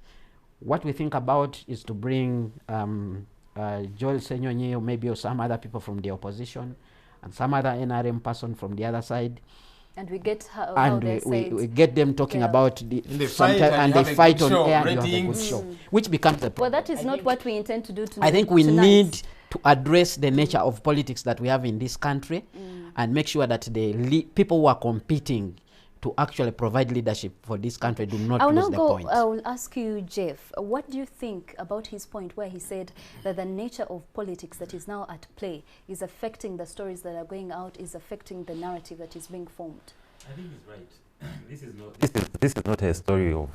What we think about is to bring Joel Senyonyi or maybe some other people from the opposition and some other NRM person from the other side. And we get we get them talking about they fight on air and you have a good show, which becomes a problem. Well, that is not what we intend to do tonight. I think we need to address the nature of politics that we have in this country and make sure that the people who are competing to actually provide leadership for this country do not lose the point. I will ask you, Jeff, what do you think about his point where he said that the nature of politics that is now at play is affecting the stories that are going out, is affecting the narrative that is being formed? I think he's right. This is not a story of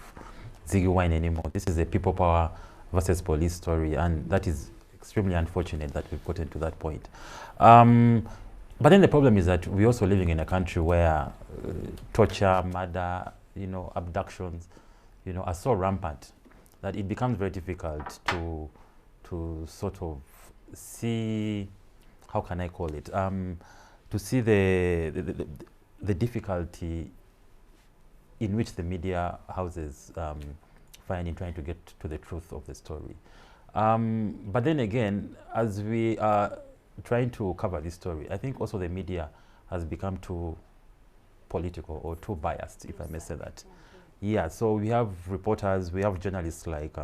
Ziggy Wine anymore. This is a people power versus police story, and that is extremely unfortunate that we've gotten to that point. But then the problem is that we're also living in a country where torture, murder, abductions, are so rampant that it becomes very difficult to sort of see, how can I call it, to see the difficulty in which the media houses find in trying to get to the truth of the story. But then again, as we are trying to cover this story, I think also the media has become too political or too biased, if I may say that. Yeah, so we have reporters, we have journalists like,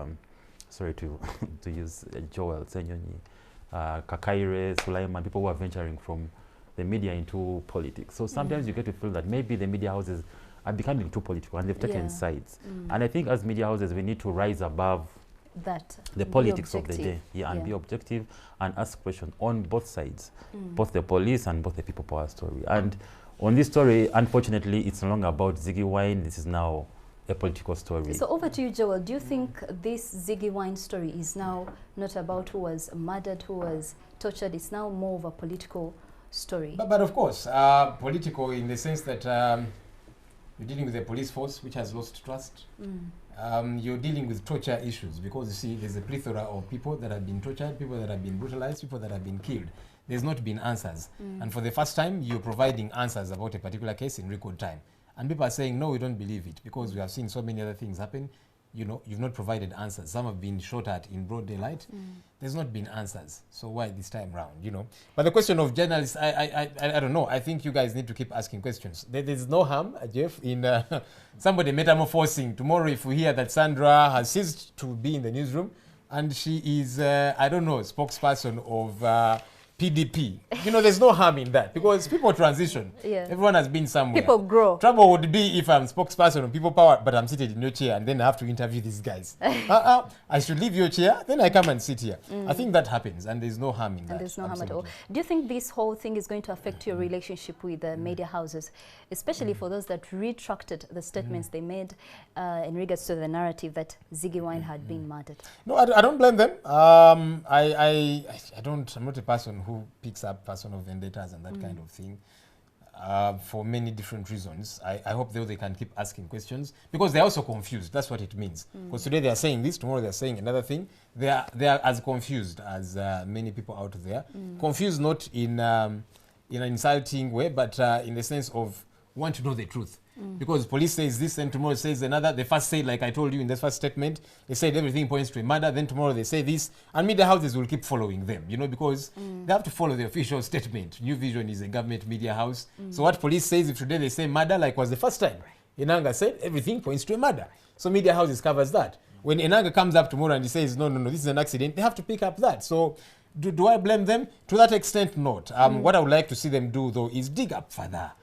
sorry to use Joel Senyonyi, Kakaire, Sulaiman, people who are venturing from the media into politics. So sometimes you get to feel that maybe the media houses are becoming too political and they've taken sides. And I think as media houses, we need to rise above the politics of the day, and be objective and ask questions on both sides, both the police and both the people power story. And on this story, unfortunately, it's no longer about Ziggy Wine. This is now a political story. So over to you, Joel. Do you think this Ziggy Wine story is now not about who was murdered, who was tortured? It's now more of a political story. But of course, political in the sense that you're dealing with a police force which has lost trust. You're dealing with torture issues because you see there's a plethora of people that have been tortured, people that have been brutalized, people that have been killed. There's not been answers. And for the first time, you're providing answers about a particular case in record time. And people are saying, no, we don't believe it because we have seen so many other things happen. You've not provided answers. Some have been shot at in broad daylight. There's not been answers. So why this time round, But the question of journalists, I don't know. I think you guys need to keep asking questions. There's no harm, Jeff, in somebody metamorphosing. Tomorrow, if we hear that Sandra has ceased to be in the newsroom and she is, I don't know, spokesperson of PDP. You know, there's no harm in that because people transition. Yeah. Everyone has been somewhere. People grow. Trouble would be if I'm spokesperson of People Power, but I'm seated in your chair and then I have to interview these guys. I should leave your chair, then I come and sit here. I think that happens and there's no harm in that. And there's no harm at all. Absolutely. Do you think this whole thing is going to affect your relationship with the media houses, especially for those that retracted the statements they made in regards to the narrative that Ziggy Wine had been murdered? No, I don't blame them. I don't. I'm not a person who picks up personal vendettas and that kind of thing. For many different reasons. I hope they can keep asking questions because they're also confused. That's what it means. Because today they are saying this, tomorrow they're saying another thing. They are as confused as many people out there. Confused not in an insulting way, but in the sense of want to know the truth. Because police says this and tomorrow says another. They first say, like I told you in the first statement, they said everything points to a murder. Then tomorrow they say this, and media houses will keep following them, you know, because they have to follow the official statement. New Vision is a government media house. So what police says, if today they say murder, like was the first time, Enanga said everything points to a murder. So media houses covers that. When Enanga comes up tomorrow and he says, no, this is an accident, they have to pick up that. So do I blame them? To that extent, not. What I would like to see them do, though, is dig up further.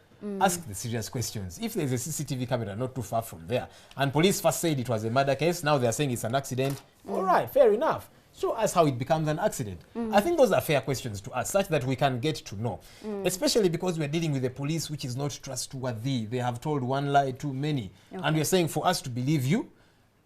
Ask the serious questions. If there's a CCTV camera not too far from there, and police first said it was a murder case, now they're saying it's an accident, all right, fair enough. Show us how it becomes an accident. I think those are fair questions to ask, such that we can get to know. Especially because we're dealing with a police which is not trustworthy. They have told one lie too many. And we're saying for us to believe you,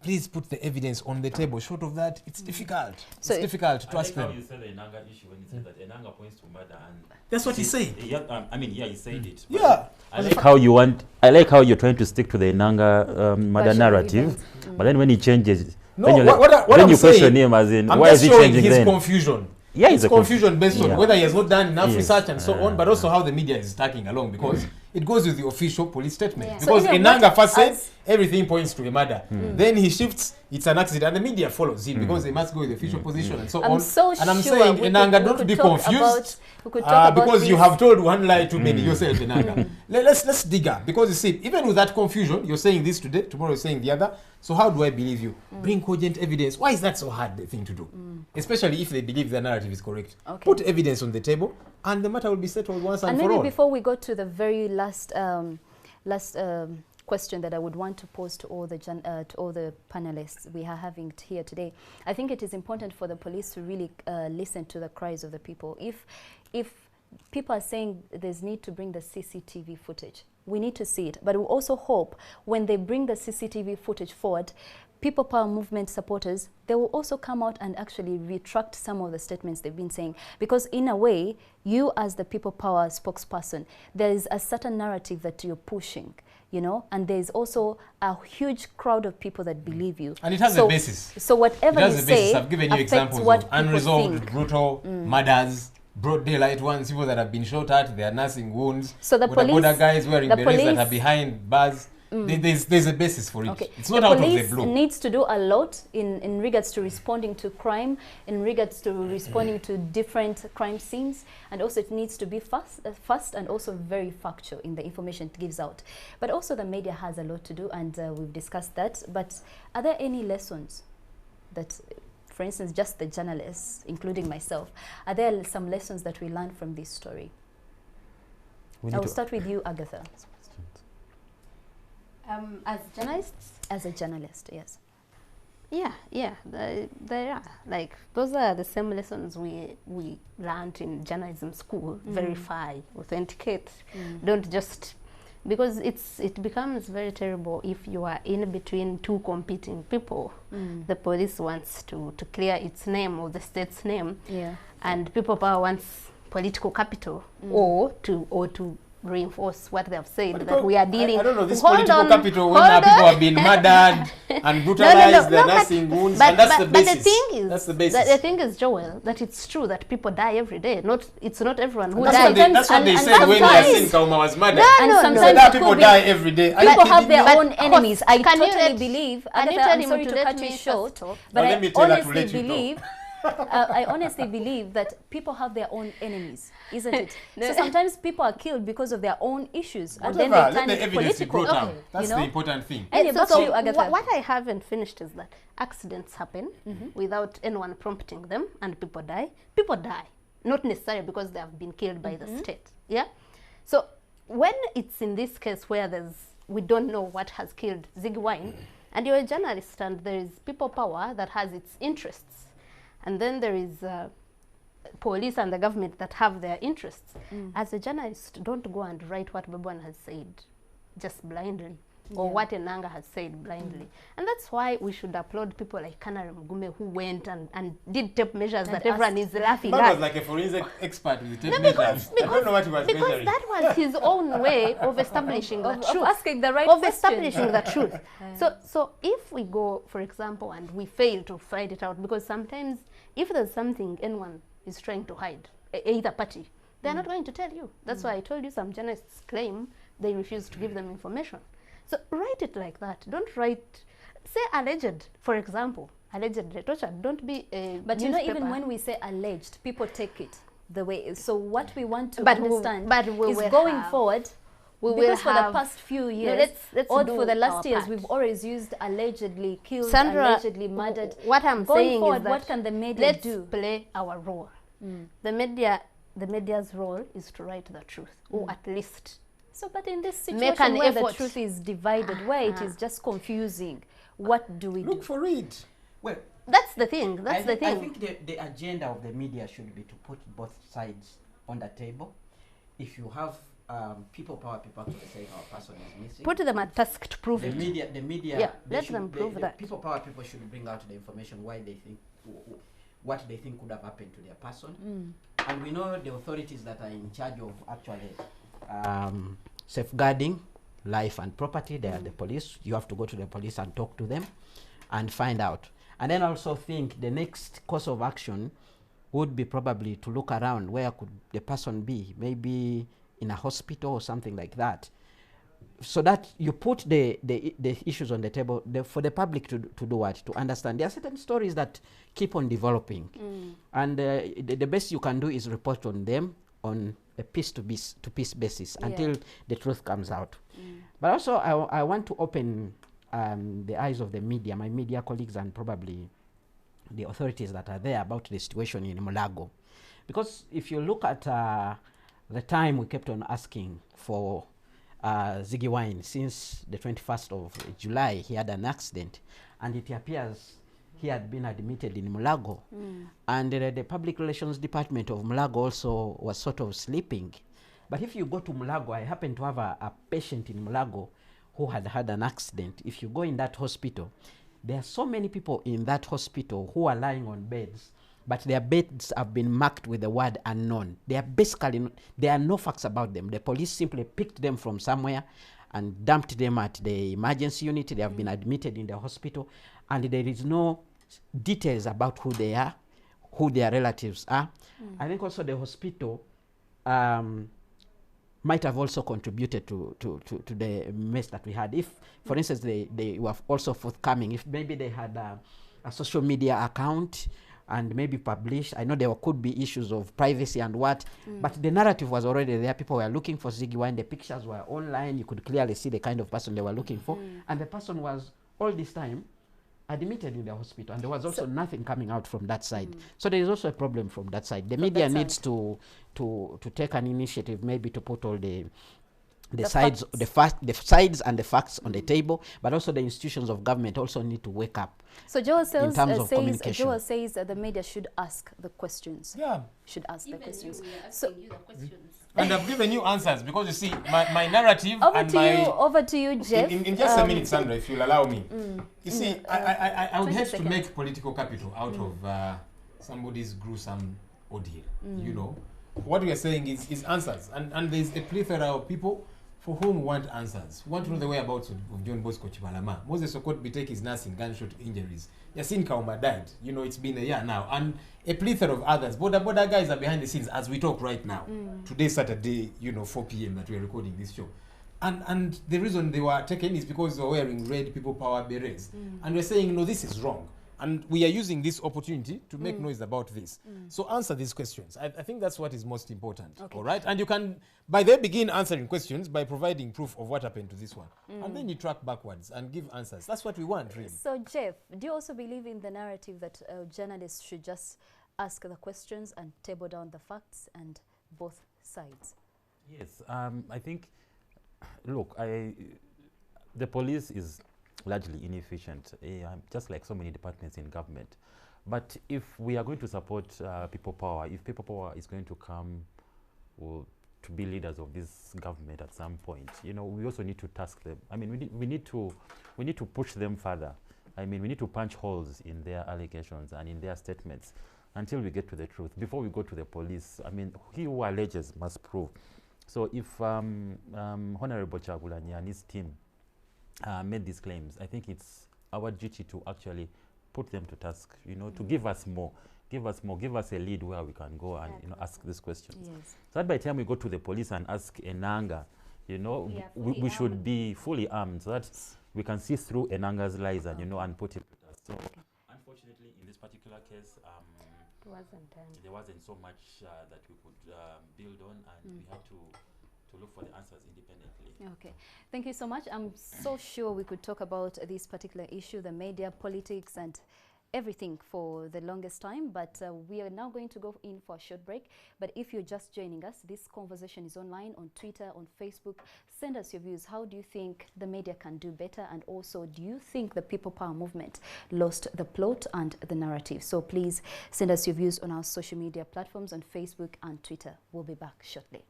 please put the evidence on the table. Short of that, it's difficult. So it's difficult to trust I like them. how you said the Enanga issue when you said that Enanga points to murder and That's what he said. yeah, I mean, yeah, he said it. but Yeah. I like how you're trying to stick to the Enanga murder Version narrative, but then when he changes, No, then, what then I'm you question saying, him as in, I'm why is just he showing changing his then? confusion. Yeah, it's it's a confusion based on yeah. whether he has not done enough Yes. research and so on, but also how the media is tagging along because it goes with the official police statement. Yeah. So Because even Enanga what first said as- everything points to a murder. Then he shifts, it's an accident, and the media follows him because they must go with the official position and so I'm on. so and I'm sure saying, we Enanga, could don't be talk confused. we could talk about because you this. have told one lie too many yourself, Enanga. Let's dig up because you see, even with that confusion, you're saying this today, tomorrow you're saying the other. So how do I believe you? Bring cogent evidence. Why is that so hard the thing to do? Especially if they believe their narrative is correct. Okay. Put evidence on the table and the matter will be settled once and, And for maybe all. before we go to the very last question that I would want to pose to all the panelists we are having here today, I think it is important for the police to really listen to the cries of the people. If people are saying there's need to bring the CCTV footage, we need to see it. But we also hope when they bring the CCTV footage forward, People Power Movement supporters, they will also come out and actually retract some of the statements they've been saying. Because in a way, you as the People Power spokesperson, there is a certain narrative that you're pushing, you know, and there's also a huge crowd of people that believe you. And it has a basis. So whatever It has you a basis. say I've given you affects examples what of people unresolved, think. brutal murders, broad daylight ones, people that have been shot at, they are nursing wounds. So the border police- guys wearing the berets that police- are behind bars. There's a basis for it. Okay. It's not the out of the police blue. needs to do a lot in regards to responding to crime, in regards to responding to different crime scenes, and also it needs to be fast and also very factual in the information it gives out. But also the media has a lot to do, and we've discussed that. But are there any lessons that, for instance, just the journalists, including myself, are there some lessons that we learned from this story? I'll start with you, Agatha. As journalists, As a journalist, yes. yeah, there are. Like, those are the same lessons we learned in journalism school. Verify, authenticate. Don't just, because it becomes very terrible if you are in between two competing people. The police wants to clear its name or the state's name, Yeah. and People Power wants political capital or to reinforce what they have said, that we are dealing. I don't know, this Hold political on, capital when hold people on. have been murdered and brutalized, they're nursing wounds, and that's the basis. But the thing is, that's the basis. the thing is, Joel, that it's true that people die every day. It's not everyone who That's dies. what they and said when sometimes- Yasin Kauma was murdered. And no, They sometimes said it that could people be- die every day. Are you People have kidding their me? own enemies. I can you totally let- believe. can you Agatha, tell I'm him sorry to to let cut me you first short, talk? but Well, let me tell her to honestly let you know. believe. I honestly believe that people have their own enemies, isn't it? So sometimes people are killed because of their own issues, and then Whatever, they let turn the it evidence be political. brought out. You That's know? the important thing. Anyway, back to you, Agatha. What I haven't finished is that accidents happen without anyone prompting them, and people die. People die. not necessarily because they have been killed by the state. Yeah. So when it's in this case where we don't know what has killed Ziggy Wine, and you're a journalist, and there is people power that has its interests, and then there is police and the government that have their interests. As a journalist, don't go and write what Babwan has said just blindly, or what Enanga has said blindly. And that's why we should applaud people like Kanare Mugume, who went and did tape measures that everyone is laughing That at. was like a forensic expert with the tape measures. I don't know what he was Because measuring. that was his own way of establishing the truth. Of asking the right Of questions. establishing the truth. So if we go, for example, and we fail to find it out, because sometimes if there's something anyone is trying to hide, either party, they're not going to tell you. That's why I told you some journalists claim they refuse to give them information. So write it like that. Don't write, say alleged, for example, allegedly tortured. Don't be a But you know, newspaper. even when we say alleged, people take it the way. So what we want to But understand we is will going have- forward. we will Because for the have- past few No, years, let's or do for the last our years, part. we've always used allegedly killed, Sandra, allegedly murdered. what I'm Going saying forward, is that what can the media let's do? play our role. The media's role is to write the truth, or at least So, but in this Make situation an where the effort. truth is divided, where it is just confusing, what do we Look do? for it. Well, that's the thing. That's the I thing. think the agenda of the media should be to put both sides on the table. If you have people power people to say our person is missing, Put them at task to prove the it. media, Yeah, they let should- them prove the that. people power people should bring out the information why they think what they think could have happened to their person. And we know the authorities that are in charge of actually safeguarding life and property. They are the police. You have to go to the police and talk to them and find out. And then also think the next course of action would be probably to look around where could the person be, maybe in a hospital or something like that, so that you put the issues on the table for the public to do what? To understand. There are certain stories that keep on developing. And the best you can do is report on them on a piece-to-piece basis until the truth comes out. But also, I want to open the eyes of the media, my media colleagues, and probably the authorities that are there about the situation in Mulago. Because if you look at the time we kept on asking for Ziggy Wine, since the 21st of July, he had an accident, and it appears he had been admitted in Mulago. And the public relations department of Mulago also was sort of sleeping. But if you go to Mulago, I happen to have a patient in Mulago who had had an accident. If you go in that hospital, there are so many people in that hospital who are lying on beds, but their beds have been marked with the word unknown. They are basically, there are no facts about them. The police simply picked them from somewhere and dumped them at the emergency unit. They have been admitted in the hospital, and there is no details about who they are, who their relatives are. I think also the hospital might have also contributed to the mess that we had. If, for instance, they were also forthcoming, if maybe they had a social media account and maybe published. I know there could be issues of privacy and what, but the narrative was already there. People were looking for Ziggy Wine. The pictures were online. You could clearly see the kind of person they were looking for. And the person was, all this time, admitted in the hospital, and there was also nothing coming out from that side. So there is also a problem from that side. The media needs to take an initiative, maybe to put all the sides, the sides and the facts on the table, but also the institutions of government also need to wake up. So Joel in terms of communication. Joel says the media should ask the questions. Yeah. Should ask the questions. So, And I've given you answers because you see, my narrative Over and to my... you, over to you, Jeff. In just a minute, Sandra, if you'll allow me. You see, I would 20 hate to seconds. make political capital out of somebody's gruesome ordeal. You know, what we are saying is answers. And there's a plethora of people for whom we want answers. We want to know the whereabouts of John Bosco Chibalama. Moses Okot Bitek is nursing gunshot injuries. Yasin Kauma died. You know, it's been a year now. And a plethora of others. Border guys are behind the scenes as we talk right now. Today, Saturday, 4 p.m. that we are recording this show. And the reason they were taken is because they were wearing red people power berets. And we're saying, no, this is wrong. And we are using this opportunity to make noise about this. So answer these questions. I think that's what is most important. Okay. All right? And you can, by then, begin answering questions by providing proof of what happened to this one. And then you track backwards and give answers. That's what we want, really. So Jeff, do you also believe in the narrative that journalists should just ask the questions and table down the facts and both sides. Yes, I think, look, the police is largely inefficient, just like so many departments in government. But if we are going to support people power, if people power is going to come to be leaders of this government at some point, you know, we also need to task them. I mean, we need to push them further. I mean, we need to punch holes in their allegations and in their statements until we get to the truth. Before we go to the police, I mean, he who alleges must prove. So if Honorable Chagulanyi and his team made these claims, I think it's our duty to actually put them to task, you know, to give us more, give us a lead where we can go and, you know, ask these questions. Yes. So that by the time we go to the police and ask Enanga, you know, we should be fully armed so that we can see through Enanga's lies and, you know, and put it to us. So unfortunately, in this particular case, there wasn't so much that we could build on, and we had to look for the answers independently. Okay, thank you so much. I'm so sure we could talk about this particular issue, the media, politics, and everything for the longest time, but we are now going to go in for a short break. But if you're just joining us, this conversation is online on Twitter, on Facebook. Send us your views. How do you think the media can do better? And also, do you think the People Power movement lost the plot and the narrative? So please send us your views on our social media platforms on Facebook and Twitter. We'll be back shortly.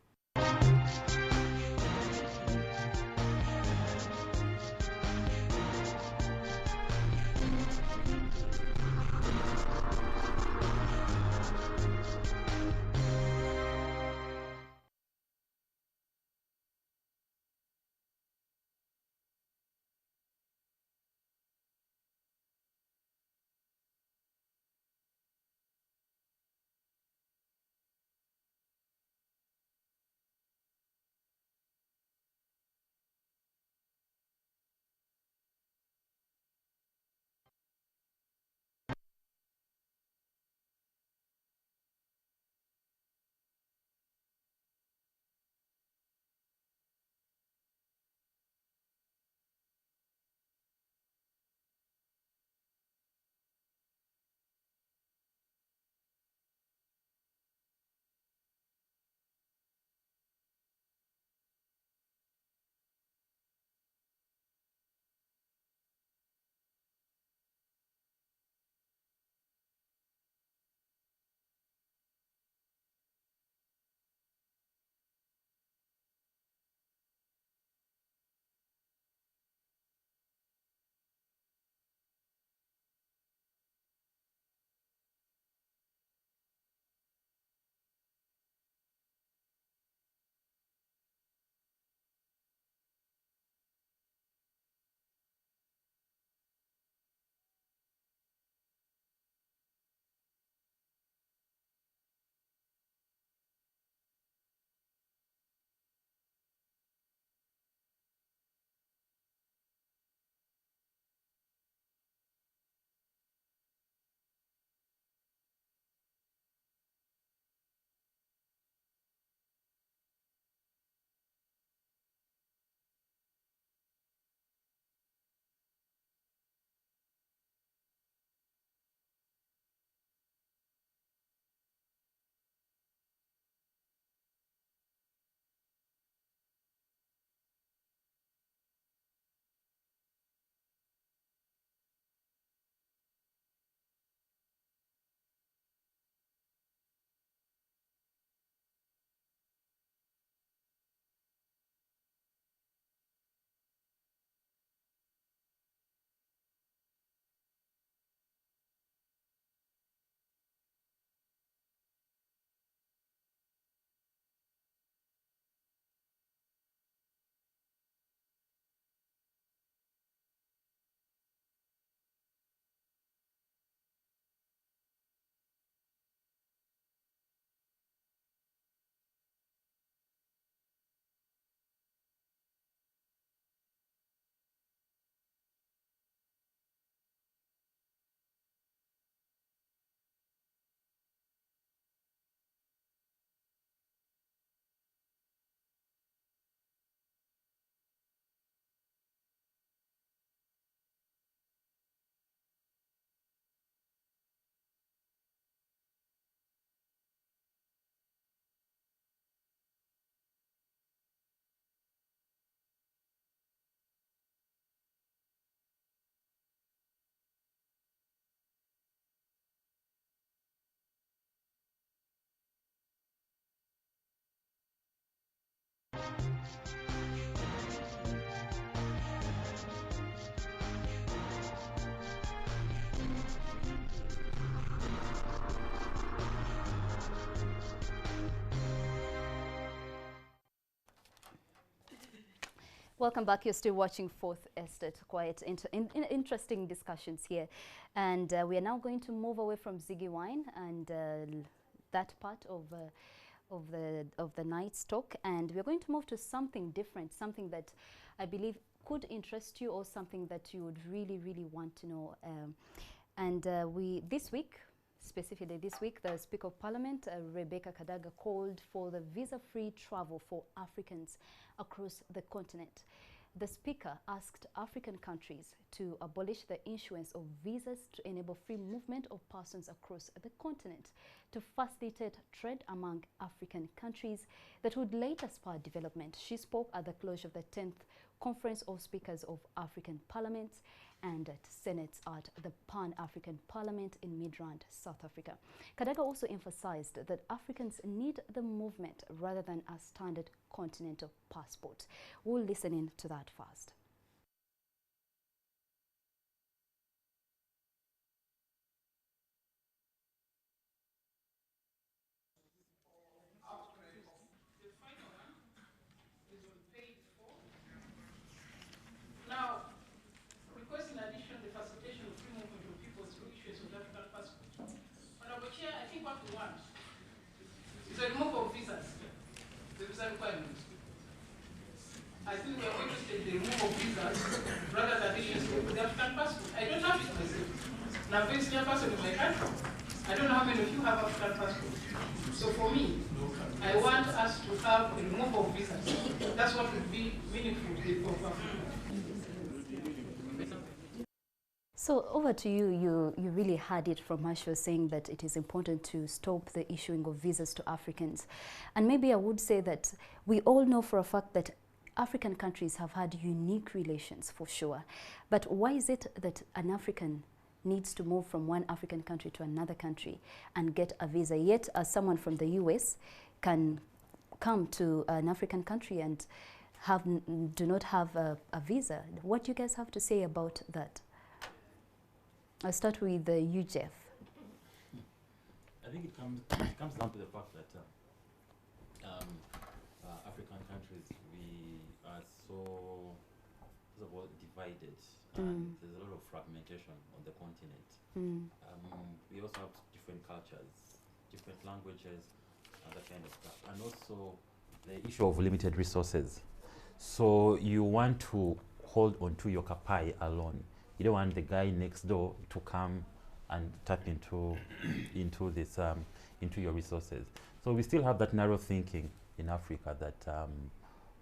Welcome back. You're still watching Fourth Estate. Quite interesting discussions here, and we are now going to move away from Ziggy Wine and that part of the night's talk, and we're going to move to something different, something that I believe could interest you, or something that you would really want to know. This week, specifically this week, the Speaker of Parliament, Rebecca Kadaga, called for the visa-free travel for Africans across the continent. The Speaker asked African countries to abolish the issuance of visas to enable free movement of persons across the continent, to facilitate trade among African countries that would later spur development. She spoke at the close of the 10th Conference of Speakers of African Parliaments and Senates at the Pan-African Parliament in Midrand, South Africa. Kadaga also emphasized that Africans need the movement rather than a standard continental passport. We'll listen in to that first. Now, request in addition the facilitation of free movement of people through issuance of African passports. Honorable Chair, I think what we want is a removal of visas, the visa requirements. I think we are interested in the removal of visas rather than issuance of the African passport. I don't have it myself. And I'm very senior person in my country. I don't know how many of you have African passports. So for me, I want us to have a removal of visas. That's what would be meaningful to the people of Africa. So over to you. You really had it from her. She was saying that it is important to stop the issuing of visas to Africans. And maybe I would say that we all know for a fact that African countries have had unique relations, for sure. But why is it that an African needs to move from one African country to another country and get a visa, yet someone from the US can come to an African country and do not have a visa? What do you guys have to say about that? I'll start with you, Jeff. I think it comes down to the fact that African countries, we are so, first of all, divided. And there's a lot of fragmentation on the continent. We also have different cultures, different languages, and that kind of stuff. And also the issue of limited resources. So you want to hold on to your kapai alone. You don't want the guy next door to come and tap into your resources. So we still have that narrow thinking in Africa that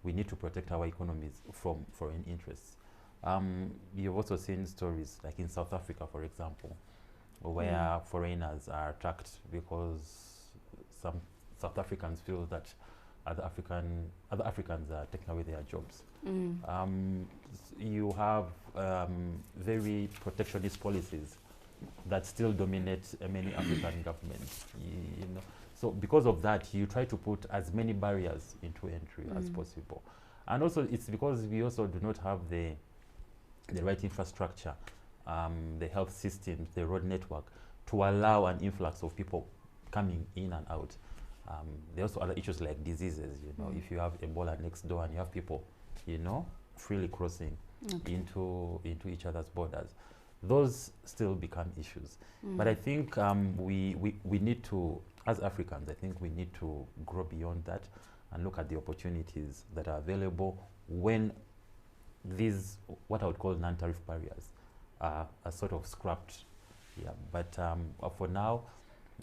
we need to protect our economies from foreign interests. You've also seen stories like in South Africa, for example, where foreigners are attacked because some South Africans feel that other Africans are taking away their jobs. You have very protectionist policies that still dominate many African governments. You know, so because of that, you try to put as many barriers into entry as possible. And also, it's because we also do not have the right infrastructure, the health systems, the road network to allow an influx of people coming in and out. There are also other issues like diseases, you know, if you have Ebola next door and you have people, you know, freely crossing into each other's borders, those still become issues. But I think we need to, as Africans, I think we need to grow beyond that and look at the opportunities that are available when these, what I would call non-tariff barriers, are sort of scrapped. Yeah, but for now,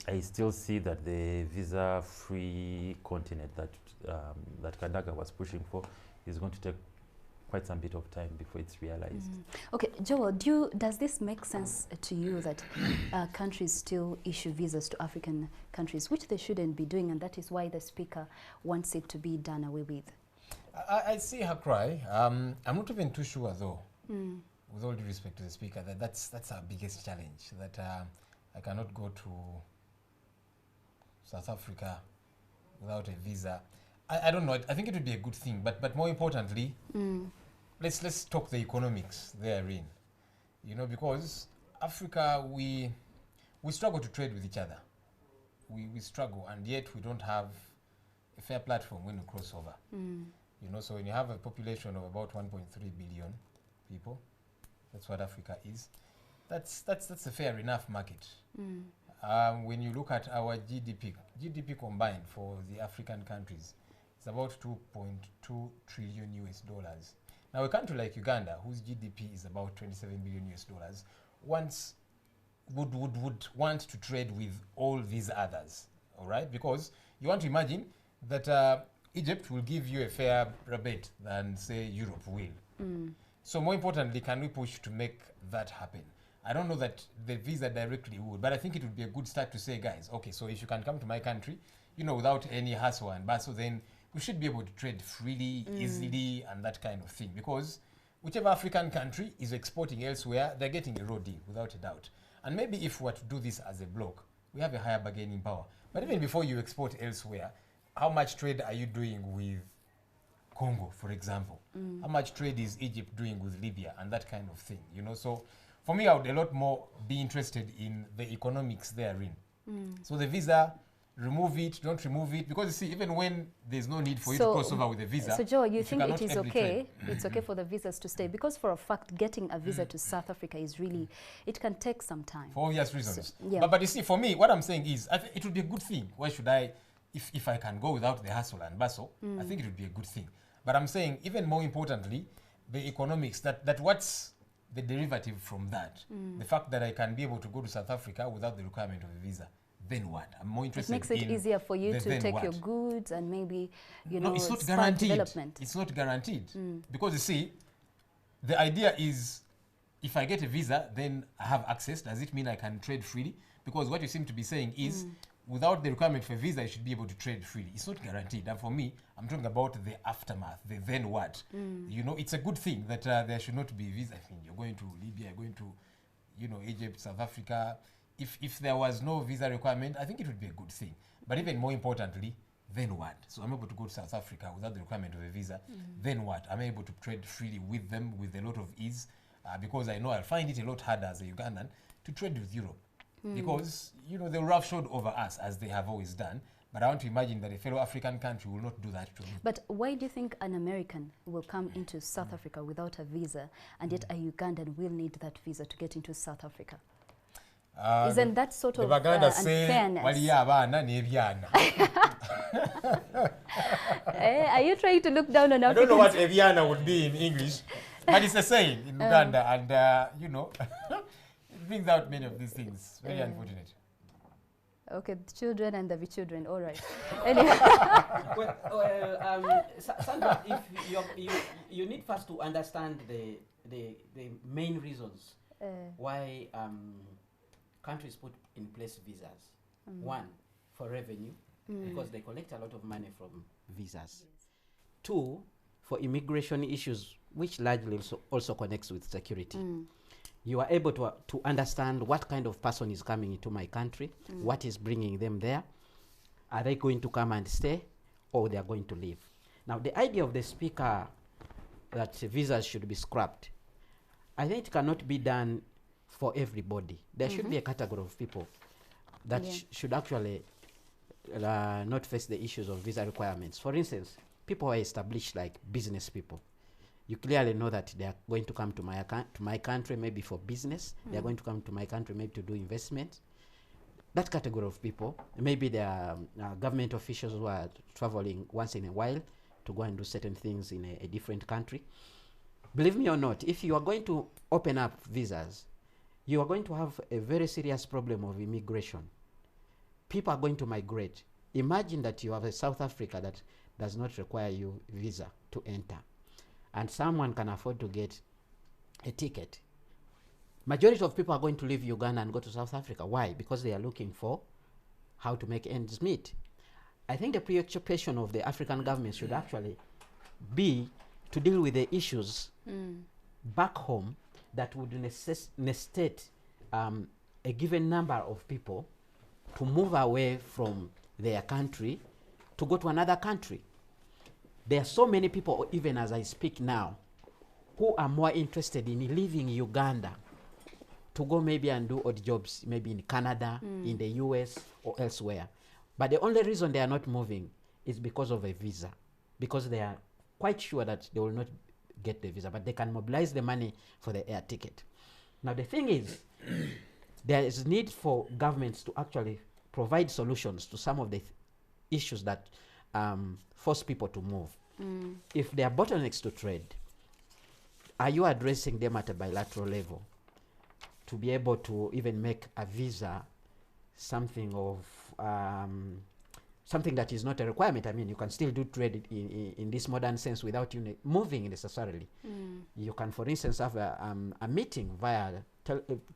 I still see that the visa-free continent that Kadaga was pushing for is going to take quite some bit of time before it's realized. Okay, Joel, does this make sense to you that countries still issue visas to African countries, which they shouldn't be doing, and that is why the Speaker wants it to be done away with? I see her cry. I'm not even too sure, though, with all due respect to the Speaker, that's our biggest challenge, that I cannot go to South Africa without a visa. I don't know. I think it would be a good thing, but more importantly, let's talk the economics therein. You know, because Africa, we struggle to trade with each other. We struggle, and yet we don't have a fair platform when we cross over. You know, so when you have a population of about 1.3 billion people, that's what Africa is. That's a fair enough market. When you look at our GDP combined for the African countries, it's about 2.2 trillion US dollars. Now, a country like Uganda, whose GDP is about 27 billion US dollars, would want to trade with all these others, all right? Because you want to imagine that Egypt will give you a fair rebate than, say, Europe will. So more importantly, can we push to make that happen? I don't know that the visa directly would, but I think it would be a good start to say, guys, okay, so if you can come to my country, you know, without any hassle and bustle, then we should be able to trade freely, easily, and that kind of thing. Because whichever African country is exporting elsewhere, they're getting a raw deal, without a doubt. And maybe if we were to do this as a block, we have a higher bargaining power. But even before you export elsewhere, how much trade are you doing with Congo, for example? How much trade is Egypt doing with Libya, and that kind of thing, you know? So for me, I would a lot more be interested in the economics therein. So the visa, remove it, don't remove it, because you see, even when there's no need for you to cross over with a visa. So Joe, you think it is okay? It's okay for the visas to stay, because for a fact, getting a visa to South Africa is really, it can take some time. For obvious reasons. So, yeah. But you see, for me, what I'm saying is, it would be a good thing. Why should I, if I can go without the hassle and bustle, I think it would be a good thing. But I'm saying, even more importantly, the economics, that what's the derivative from that? The fact that I can be able to go to South Africa without the requirement of a visa. Then what? I'm more interested in it makes it easier for you to take your goods and maybe, you know, it's not start guaranteed. development. It's not guaranteed. Because you see, the idea is, if I get a visa, then I have access. Does it mean I can trade freely? Because what you seem to be saying is, without the requirement for a visa, you should be able to trade freely. It's not guaranteed. And for me, I'm talking about the aftermath, the then what. You know, it's a good thing that there should not be visa. I mean, you're going to Libya, you're going to, you know, Egypt, South Africa. If there was no visa requirement, I think it would be a good thing. But even more importantly, then what? So I'm able to go to South Africa without the requirement of a visa. Then what? I'm able to trade freely with them with a lot of ease, because I know I'll find it a lot harder as a Ugandan to trade with Europe. Because, you know, they'll roughshod over us as they have always done. But I want to imagine that a fellow African country will not do that to me. But why do you think an American will come into South Africa without a visa, and yet a Ugandan will need that visa to get into South Africa? Isn't that sort of unfairness? Are you trying to look down on Africans? I don't know what Eviana would be in English, but it's a saying in Uganda, and you know, it brings out many of these things. Very unfortunate. Okay, the children and the children, all right. Anyway. Sandra, if you need first to understand the main reasons why countries put in place visas. One, for revenue, because they collect a lot of money from visas. Two, for immigration issues, which largely also connects with security. You are able to understand what kind of person is coming into my country, what is bringing them there. Are they going to come and stay, or they are going to leave? Now, the idea of the speaker that visas should be scrapped, I think it cannot be done for everybody. There should be a category of people that should actually not face the issues of visa requirements. For instance, people are established like business people. You clearly know that they are going to come to my country maybe for business. They are going to come to my country maybe to do investment. That category of people, maybe they are government officials who are traveling once in a while to go and do certain things in a different country. Believe me or not, if you are going to open up visas, you are going to have a very serious problem of immigration. People are going to migrate. Imagine that you have a South Africa that does not require you visa to enter, and someone can afford to get a ticket. Majority of people are going to leave Uganda and go to South Africa. Why? Because they are looking for how to make ends meet. I think the preoccupation of the African government should actually be to deal with the issues back home that would necessitate a given number of people to move away from their country to go to another country. There are so many people, even as I speak now, who are more interested in leaving Uganda to go maybe and do odd jobs, maybe in Canada, in the US, or elsewhere. But the only reason they are not moving is because of a visa, because they are quite sure that they will not get the visa, but they can mobilize the money for the air ticket. Now the thing is, there is need for governments to actually provide solutions to some of the issues that force people to move. If there are bottlenecks to trade, are you addressing them at a bilateral level to be able to even make a visa something of something that is not a requirement? I mean, you can still do trade in this modern sense without you moving necessarily. You can, for instance, have a meeting via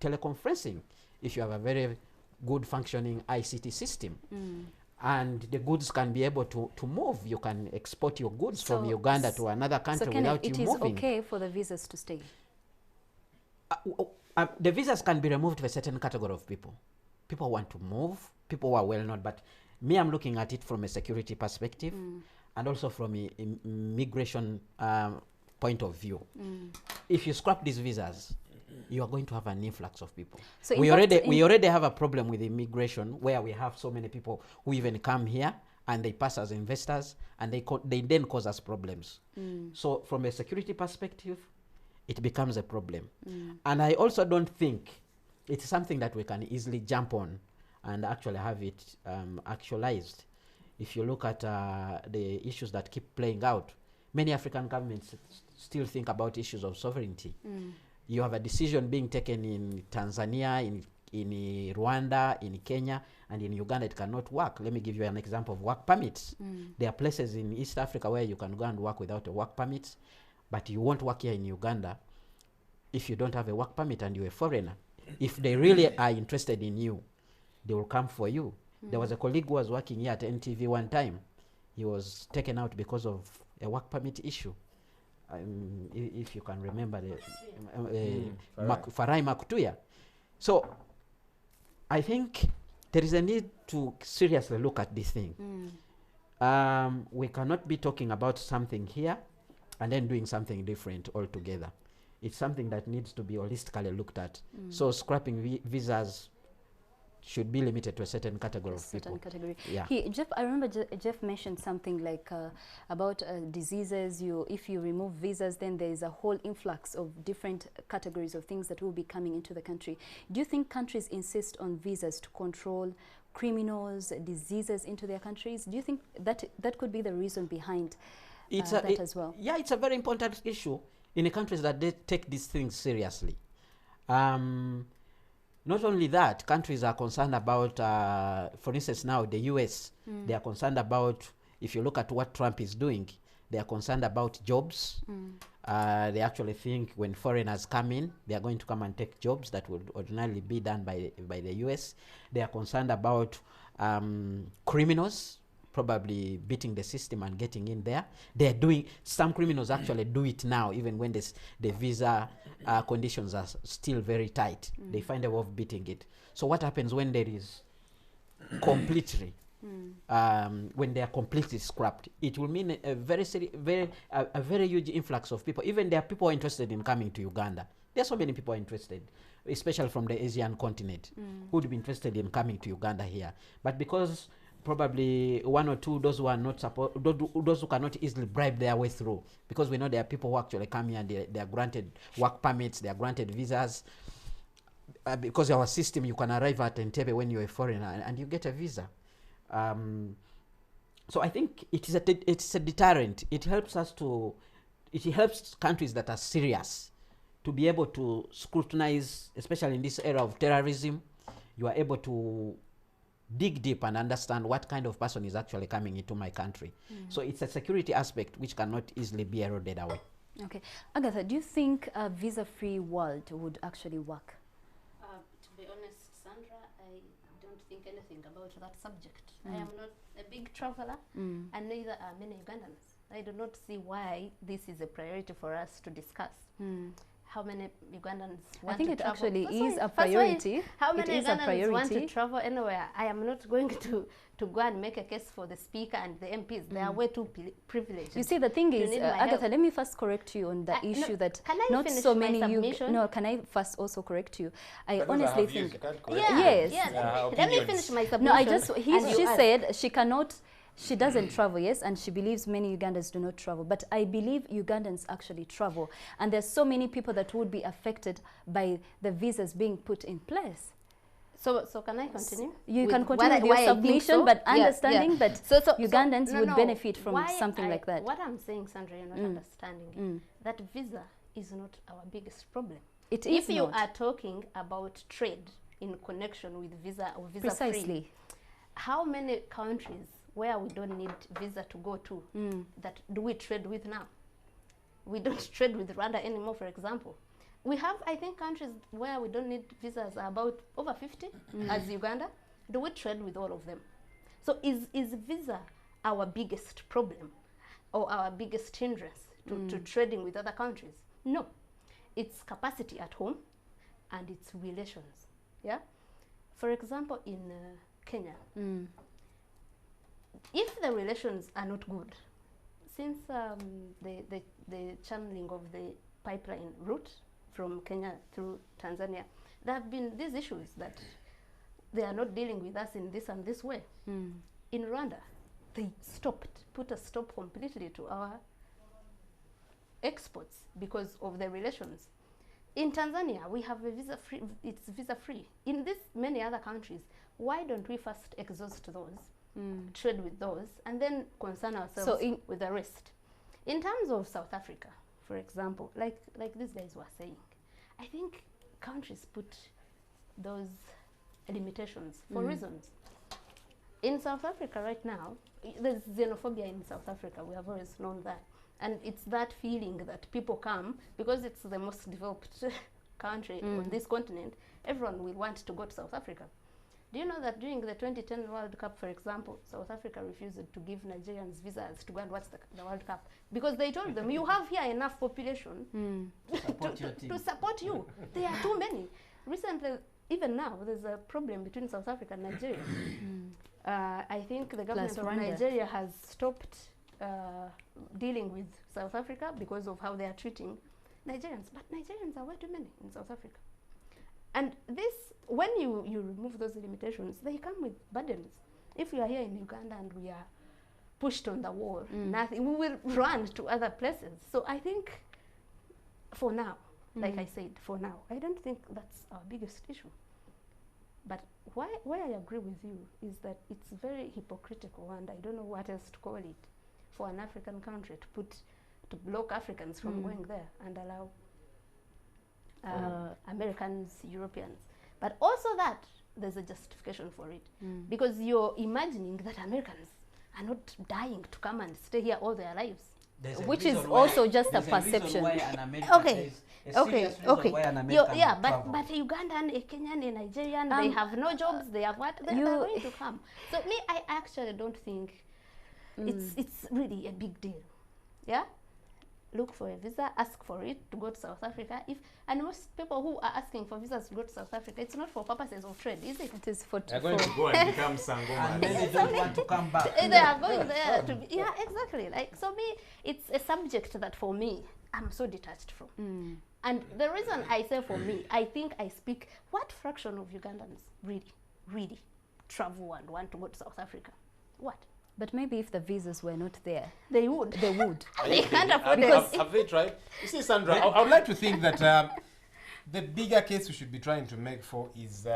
teleconferencing if you have a very good functioning ICT system. And the goods can be able to move. You can export your goods from Uganda to another country without you moving. So it is okay for the visas to stay? The visas can be removed for a certain category of people. People want to move, people who are well known, but me, I'm looking at it from a security perspective and also from a immigration point of view. If you scrap these visas, you are going to have an influx of people. So we already have a problem with immigration, where we have so many people who even come here and they pass as investors, and they then cause us problems. So from a security perspective, it becomes a problem. And I also don't think it's something that we can easily jump on and actually have it actualized. If you look at the issues that keep playing out, many African governments still think about issues of sovereignty. You have a decision being taken in Tanzania, in Rwanda, in Kenya, and in Uganda it cannot work. Let me give you an example of work permits. There are places in East Africa where you can go and work without a work permit, but you won't work here in Uganda if you don't have a work permit and you're a foreigner. If they really are interested in you, they will come for you. There was a colleague who was working here at NTV one time. He was taken out because of a work permit issue. If you can remember the Farai Makutuya. So I think there is a need to seriously look at this thing. We cannot be talking about something here and then doing something different altogether. It's something that needs to be holistically looked at. So scrapping visas should be limited to a certain category of people. Yeah. Jeff, I remember Jeff mentioned something like about diseases. If you remove visas, then there is a whole influx of different categories of things that will be coming into the country. Do you think countries insist on visas to control criminals, diseases into their countries? Do you think that could be the reason behind that as well? Yeah, it's a very important issue in the countries that they take these things seriously. Not only that, countries are concerned about, for instance, now the US, they are concerned about, if you look at what Trump is doing, they are concerned about jobs. They actually think when foreigners come in, they are going to come and take jobs that would ordinarily be done by the US. They are concerned about criminals probably beating the system and getting in there. They're doing, some criminals actually do it now, even when the visa conditions are still very tight. They find a way of beating it. So what happens when there is completely, when they are completely scrapped? It will mean a very huge influx of people. Even there are people interested in coming to Uganda. There are so many people interested, especially from the Asian continent, who would be interested in coming to Uganda here. But because probably one or two, those who are not those who cannot easily bribe their way through, because we know there are people who actually come here and they are granted work permits, they are granted visas, because our system, you can arrive at Entebbe when you're a foreigner and you get a visa. So I think it's a deterrent. It helps countries that are serious to be able to scrutinize, especially in this era of terrorism. You are able to dig deep and understand what kind of person is actually coming into my country. So it's a security aspect which cannot easily be eroded away. Okay. Agatha, do you think a visa-free world would actually work? To be honest, Sandra, I don't think anything about that subject. I am not a big traveler, and neither are many Ugandans. I do not see why this is a priority for us to discuss. how many Ugandans I want think to it travel. actually First is one- a first one is priority. How It many is a Ugandans want to priority. travel anywhere? I am not going to go and make a case for the speaker and the MPs. They are way too privileged. You see, the thing You is, need my Agatha, help. let me first correct you on the No, issue that can I not finish so my many submission? No, can I first also correct you? I But those are honestly her views, think. you can't correct Yeah, Yes. yeah. her Let me opinions. finish my submission. No, I just and she you ask. said she cannot. She doesn't travel, yes, and she believes many Ugandans do not travel. But I believe Ugandans actually travel, and there's so many people that would be affected by the visas being put in place. So can I continue? You with can what continue with your why I think submission, so? but Yeah, understanding yeah. that So Ugandans no, would no. benefit from Why something like that. What I'm saying, Sandra, you're not understanding that visa is not our biggest problem. It is If you not. are talking about trade in connection with visa or visa free, Precisely. how many countries where we don't need visa to go to that do we trade with now? We don't trade with Rwanda anymore, for example. We have, I think, countries where we don't need visas are about over 50 as Uganda. Do we trade with all of them? So is visa our biggest problem or our biggest hindrance to trading with other countries? No. It's capacity at home and it's relations. Yeah. For example, in Kenya, if the relations are not good, since the channeling of the pipeline route from Kenya through Tanzania, there have been these issues that they are not dealing with us in this and this way. In Rwanda, they put a stop completely to our exports because of the relations. In Tanzania, we have a visa free. It's visa free. In this many other countries, why don't we first exhaust those, trade with those, and then concern ourselves with the rest? In terms of South Africa, for example, like these guys were saying, I think countries put those limitations for reasons. In South Africa right now, there's xenophobia in South Africa. We have always known that. And it's that feeling that people come, because it's the most developed country on this continent, everyone will want to go to South Africa. Do you know that during the 2010 World Cup, for example, South Africa refused to give Nigerians visas to go and watch the World Cup? Because they told them, you have here enough population to support you. There are too many. Recently, even now, there's a problem between South Africa and Nigeria. I think the government of Nigeria has stopped dealing with South Africa because of how they are treating Nigerians. But Nigerians are way too many in South Africa. And this, when you remove those limitations, they come with burdens. If you are here in Uganda and we are pushed on the wall, nothing, we will run to other places. So I think for now, like I said, for now, I don't think that's our biggest issue. But why I agree with you is that it's very hypocritical, and I don't know what else to call it, for an African country to block Africans from going there and allow Americans, Europeans. But also that there's a justification for it, because you're imagining that Americans are not dying to come and stay here all their lives. Which is also just a perception. Okay. But Ugandan, a Kenyan, a Nigerian, they have no jobs. They have what? They're going to come. So me, I actually don't think it's really a big deal. Yeah. Look for a visa, ask for it to go to South Africa. And most people who are asking for visas to go to South Africa, it's not for purposes of trade, is it? It is for They're going to go and become Sangoma. And many don't want to come back. They are going there to be, yeah, exactly. Like, so me, it's a subject that for me, I'm so detached from. And the reason I say for me, I think I speak, what fraction of Ugandans really travel and want to go to South Africa? What? But maybe if the visas were not there, they would. They would. They can't afford it. Have they tried? You see, Sandra, I would like to think that the bigger case we should be trying to make for is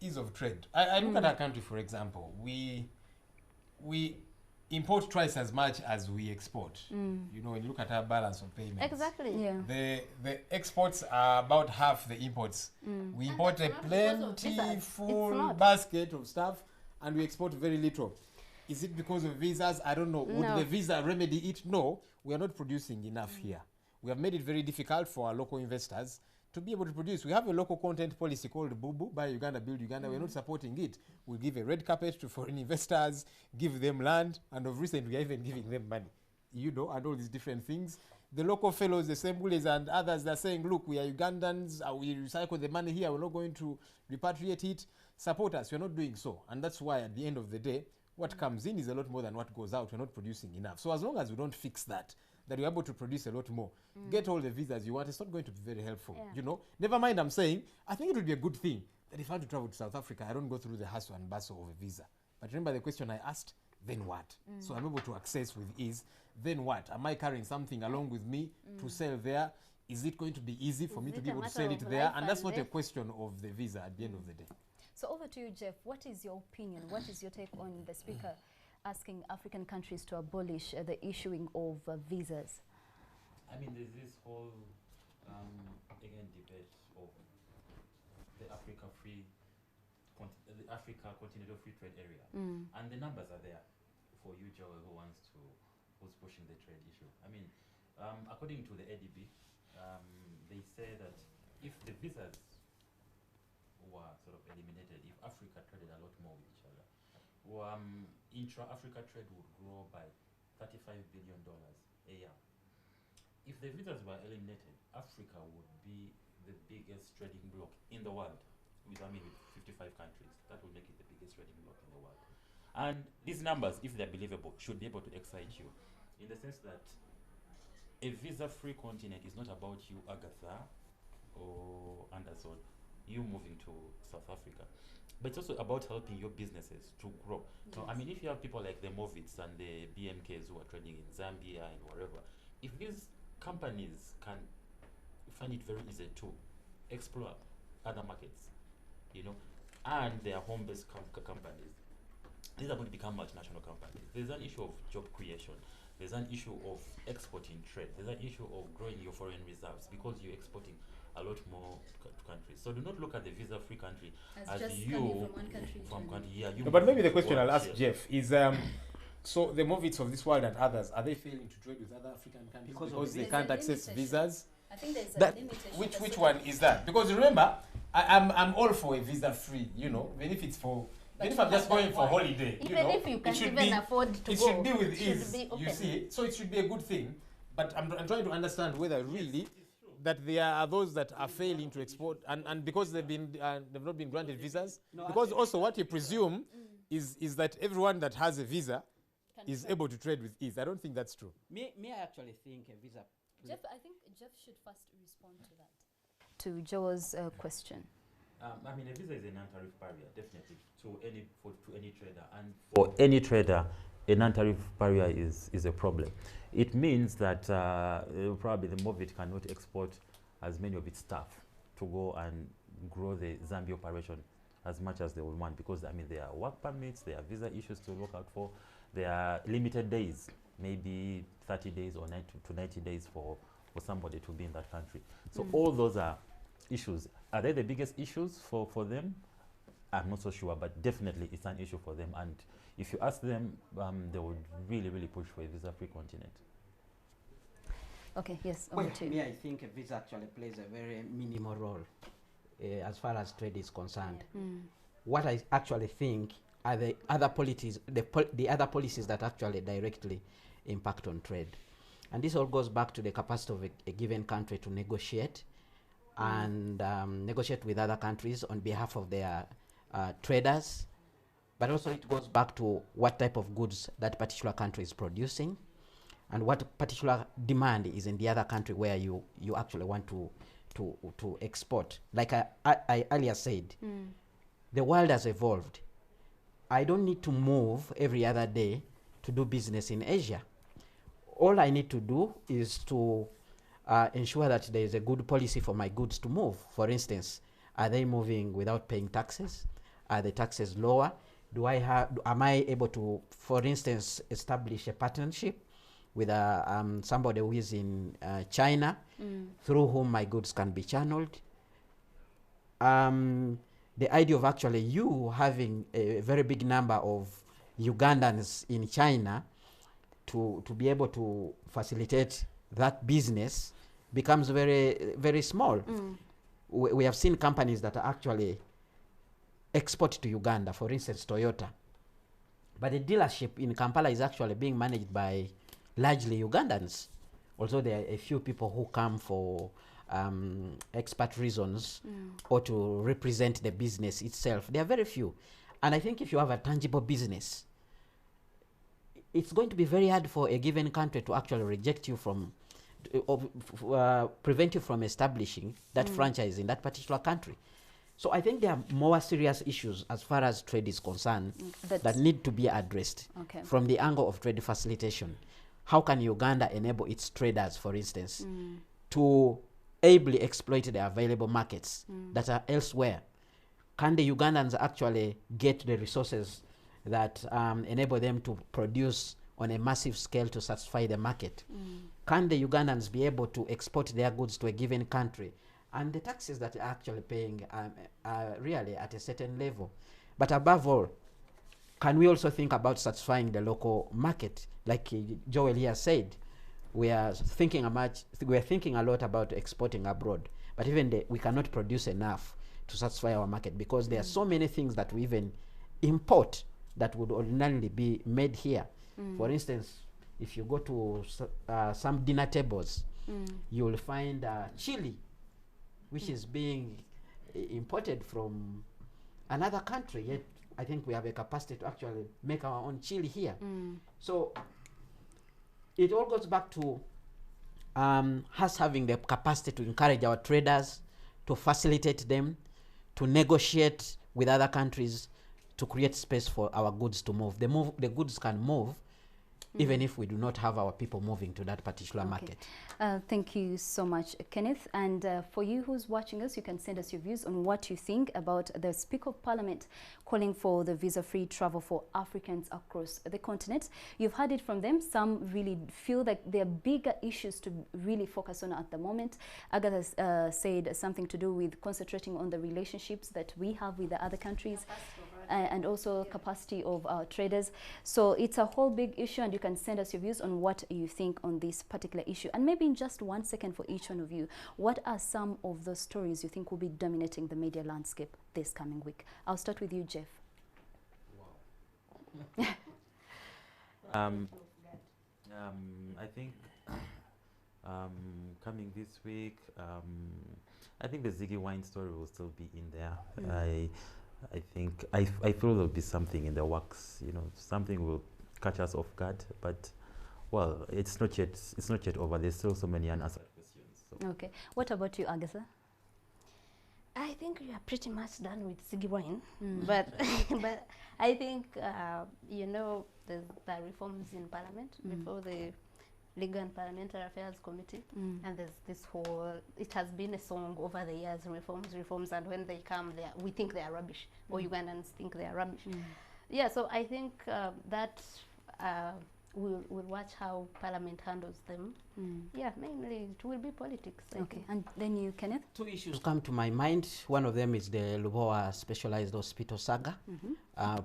ease of trade. I look at our country, for example. We import twice as much as we export. You know, when you look at our balance of payments. Exactly. Yeah. The exports are about half the imports. We import a plentiful basket of stuff, and we export very little. Is it because of visas? I don't know. Would the visa remedy it? No, we are not producing enough here. We have made it very difficult for our local investors to be able to produce. We have a local content policy called BUBU, Buy Uganda, Build Uganda. We're not supporting it. We give a red carpet to foreign investors, give them land, and of recent we are even giving them money. You know, and all these different things. the local fellows, the assemblies and others, they're saying, look, we are Ugandans, we recycle the money here, we're not going to repatriate it. Support us. We're not doing so. And that's why at the end of the day, what comes in is a lot more than what goes out. We're not producing enough. So as long as we don't fix that we're able to produce a lot more, get all the visas you want, it's not going to be very helpful. You know, never mind, I'm saying, I think it would be a good thing that if I want to travel to South Africa, I don't go through the hustle and bustle of a visa. But remember the question I asked, then what? So I'm able to access with ease. Then what? Am I carrying something along with me to sell there? Is it going to be easy for me to be able to sell it there? And that's not a question of the visa at the end of the day. So over to you, Jeff. What is your opinion? What is your take on the speaker asking African countries to abolish the issuing of visas? I mean, there's this whole, again, debate of the Africa Continental Free Trade Area. And the numbers are there for you, Joel, who's pushing the trade issue. I mean, according to the ADB, they say that if the visas were sort of eliminated, if Africa traded a lot more with each other, intra-Africa trade would grow by $35 billion a year. If the visas were eliminated, Africa would be the biggest trading bloc in the world, with 55 countries. That would make it the biggest trading bloc in the world. And these numbers, if they're believable, should be able to excite you, in the sense that a visa-free continent is not about you, Agatha or Anderson, you moving to South Africa. But it's also about helping your businesses to grow. So, I mean, if you have people like the Movits and the BMKs who are trading in Zambia and wherever, if these companies can find it very easy to explore other markets, you know, and they are home-based companies, these are going to become multinational companies. There's an issue of job creation. There's an issue of exporting trade. There's an issue of growing your foreign reserves because you're exporting a lot more to countries. So do not look at the visa-free country as just you coming from one country to country. Yeah, you No, but maybe the move question I'll forward, ask Jeff is, so the Movits of this world and others, are they failing to trade with other African countries because they There's can't a access limitation. visas? I think there's a That, limitation. which one is that? Because remember, I'm all for a visa-free, you know, even if it's for, even if I'm just going for holiday, you Even know, if you it can't should even be, afford to it go, should be with it should ease, be you open. see. So it should be a good thing. But I'm trying to understand whether really that there are those that are failing to export, and because they've not been granted visas. Because also what you presume is that everyone that has a visa is able to trade with ease. I don't think that's true. Me, I actually think a visa. Jeff, I think Jeff should first respond to that. To Joe's question. I mean, a visa is a non-tariff barrier, definitely, to any trader. And for any trader, a non-tariff barrier is a problem. It means that probably the Movit cannot export as many of its staff to go and grow the Zambia operation as much as they would want, because I mean there are work permits, there are visa issues to look out for, there are limited days, maybe 30 days or 90 days for somebody to be in that country. So all those are issues. Are they the biggest issues for them? I'm not so sure, but definitely it's an issue for them. And if you ask them, they would really, really push for a visa-free continent. Okay, yes, Well, over to you. me, I think a visa actually plays a very minimal role as far as trade is concerned. What I actually think are the other policies, the other policies that actually directly impact on trade. And this all goes back to the capacity of a given country to negotiate and negotiate with other countries on behalf of their traders. But also it goes back to what type of goods that particular country is producing and what particular demand is in the other country where you actually want to export. Like I earlier said, the world has evolved. I don't need to move every other day to do business in Asia. All I need to do is to ensure that there is a good policy for my goods to move. For instance, are they moving without paying taxes? Are the taxes lower? Am I able to, for instance, establish a partnership with somebody who is in China, through whom my goods can be channeled? The idea of actually you having a very big number of Ugandans in China to be able to facilitate that business becomes very, very small. We have seen companies that are actually export to Uganda, for instance, Toyota. But the dealership in Kampala is actually being managed by largely Ugandans although there are a few people who come for expert reasons or to represent the business itself. There are very few. And I think if you have a tangible business, it's going to be very hard for a given country to actually reject you from, prevent you from establishing that franchise in that particular country. So I think there are more serious issues as far as trade is concerned that need to be addressed from the angle of trade facilitation. How can Uganda enable its traders, for instance, to ably exploit the available markets that are elsewhere? Can the Ugandans actually get the resources that enable them to produce on a massive scale to satisfy the market? Can the Ugandans be able to export their goods to a given country? And the taxes that are actually paying are really at a certain level. But above all, can we also think about satisfying the local market? Like Joel here said, we are thinking a lot about exporting abroad, but even we cannot produce enough to satisfy our market, because there are so many things that we even import that would ordinarily be made here. For instance, if you go to some dinner tables, you will find chili, which is being imported from another country, yet I think we have a capacity to actually make our own chili here. So it all goes back to us having the capacity to encourage our traders, to facilitate them, to negotiate with other countries, to create space for our goods to move. The goods can move even if we do not have our people moving to that particular market. Thank you so much, Kenneth. And for you who's watching us, you can send us your views on what you think about the Speaker of Parliament calling for the visa-free travel for Africans across the continent. You've heard it from them. Some really feel that there are bigger issues to really focus on at the moment. Agatha said something to do with concentrating on the relationships that we have with the other countries. And also capacity of our traders. So it's a whole big issue, and you can send us your views on what you think on this particular issue. And maybe in just 1 second for each one of you, what are some of the stories you think will be dominating the media landscape this coming week? I'll start with you, Jeff. Wow. I think coming this week, I think the Ziggy Wine story will still be in there. I think I feel there'll be something in the works. You know, something will catch us off guard. But well, it's not yet over. There's still so many unanswered questions. So. Okay. What about you, Agatha? I think we are pretty much done with Ziggy Wine, but I think you know, the reforms in Parliament before the Legal and Parliamentary Affairs Committee, and there's this whole, it has been a song over the years, reforms, and when they come, we think they are rubbish, or Ugandans think they are rubbish. Yeah, so I think that we'll watch how Parliament handles them. Yeah, mainly it will be politics. Okay, and then you, Kenneth? 2 issues come to my mind. One of them is the Lubowa Specialized Hospital saga.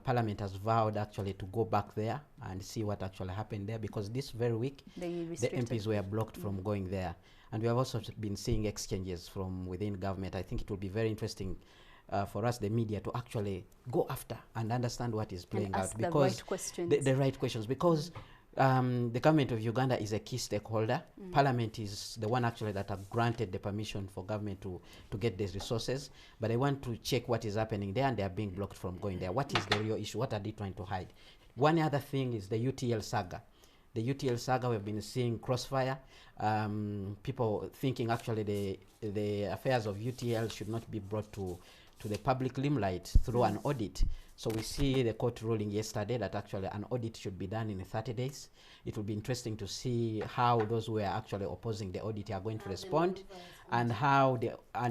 Parliament has vowed actually to go back there and see what actually happened there, because this very week the MPs were blocked from going there. And we have also been seeing exchanges from within government. I think it will be very interesting for us, the media, to actually go after and understand what is playing out. Because the right questions. The right questions, because the government of Uganda is a key stakeholder. Parliament is the one actually that have granted the permission for government to get these resources, but they want to check what is happening there, and they are being blocked from going there. What is the real issue? What are they trying to hide? One other thing is the UTL saga. The UTL saga, we've been seeing crossfire. People thinking actually the affairs of UTL should not be brought to the public limelight through an audit. So we see the court ruling yesterday that actually an audit should be done in 30 days. It will be interesting to see how those who are actually opposing the audit are going to respond, and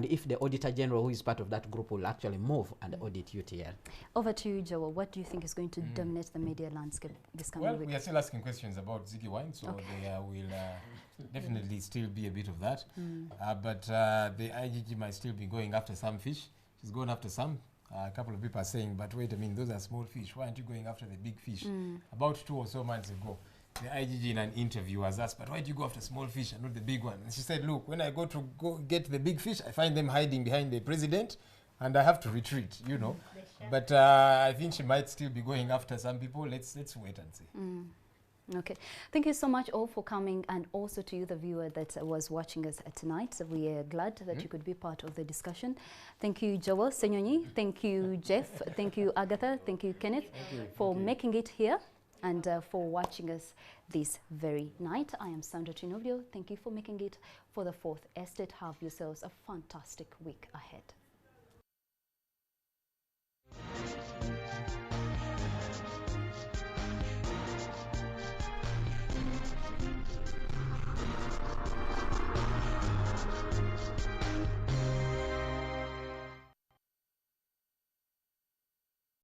if the Auditor General, who is part of that group, will actually move and audit UTL. Over to you, Joel. What do you think is going to dominate the media landscape this coming week? Well, we are still asking questions about Ziggy Wine, so there will definitely still be a bit of that. But the IGG might still be going after some fish. She's going after some. A couple of people are saying, but wait a minute, those are small fish. Why aren't you going after the big fish? About 2 or so months ago, the IGG in an interview was asked, but why do you go after small fish and not the big one? And she said, look, when I go get the big fish, I find them hiding behind the president, and I have to retreat, you know. But I think she might still be going after some people. Let's wait and see. Okay, thank you so much all for coming, and also to you, the viewer that was watching us tonight. We are glad that you could be part of the discussion. Thank you, Joel Senyonyi. Thank you, Jeff. Thank you, Agatha. Thank you, Kenneth, for making it here and for watching us this very night. I am Sandra Trinobio. Thank you for making it for the Fourth Estate. Have yourselves a fantastic week ahead.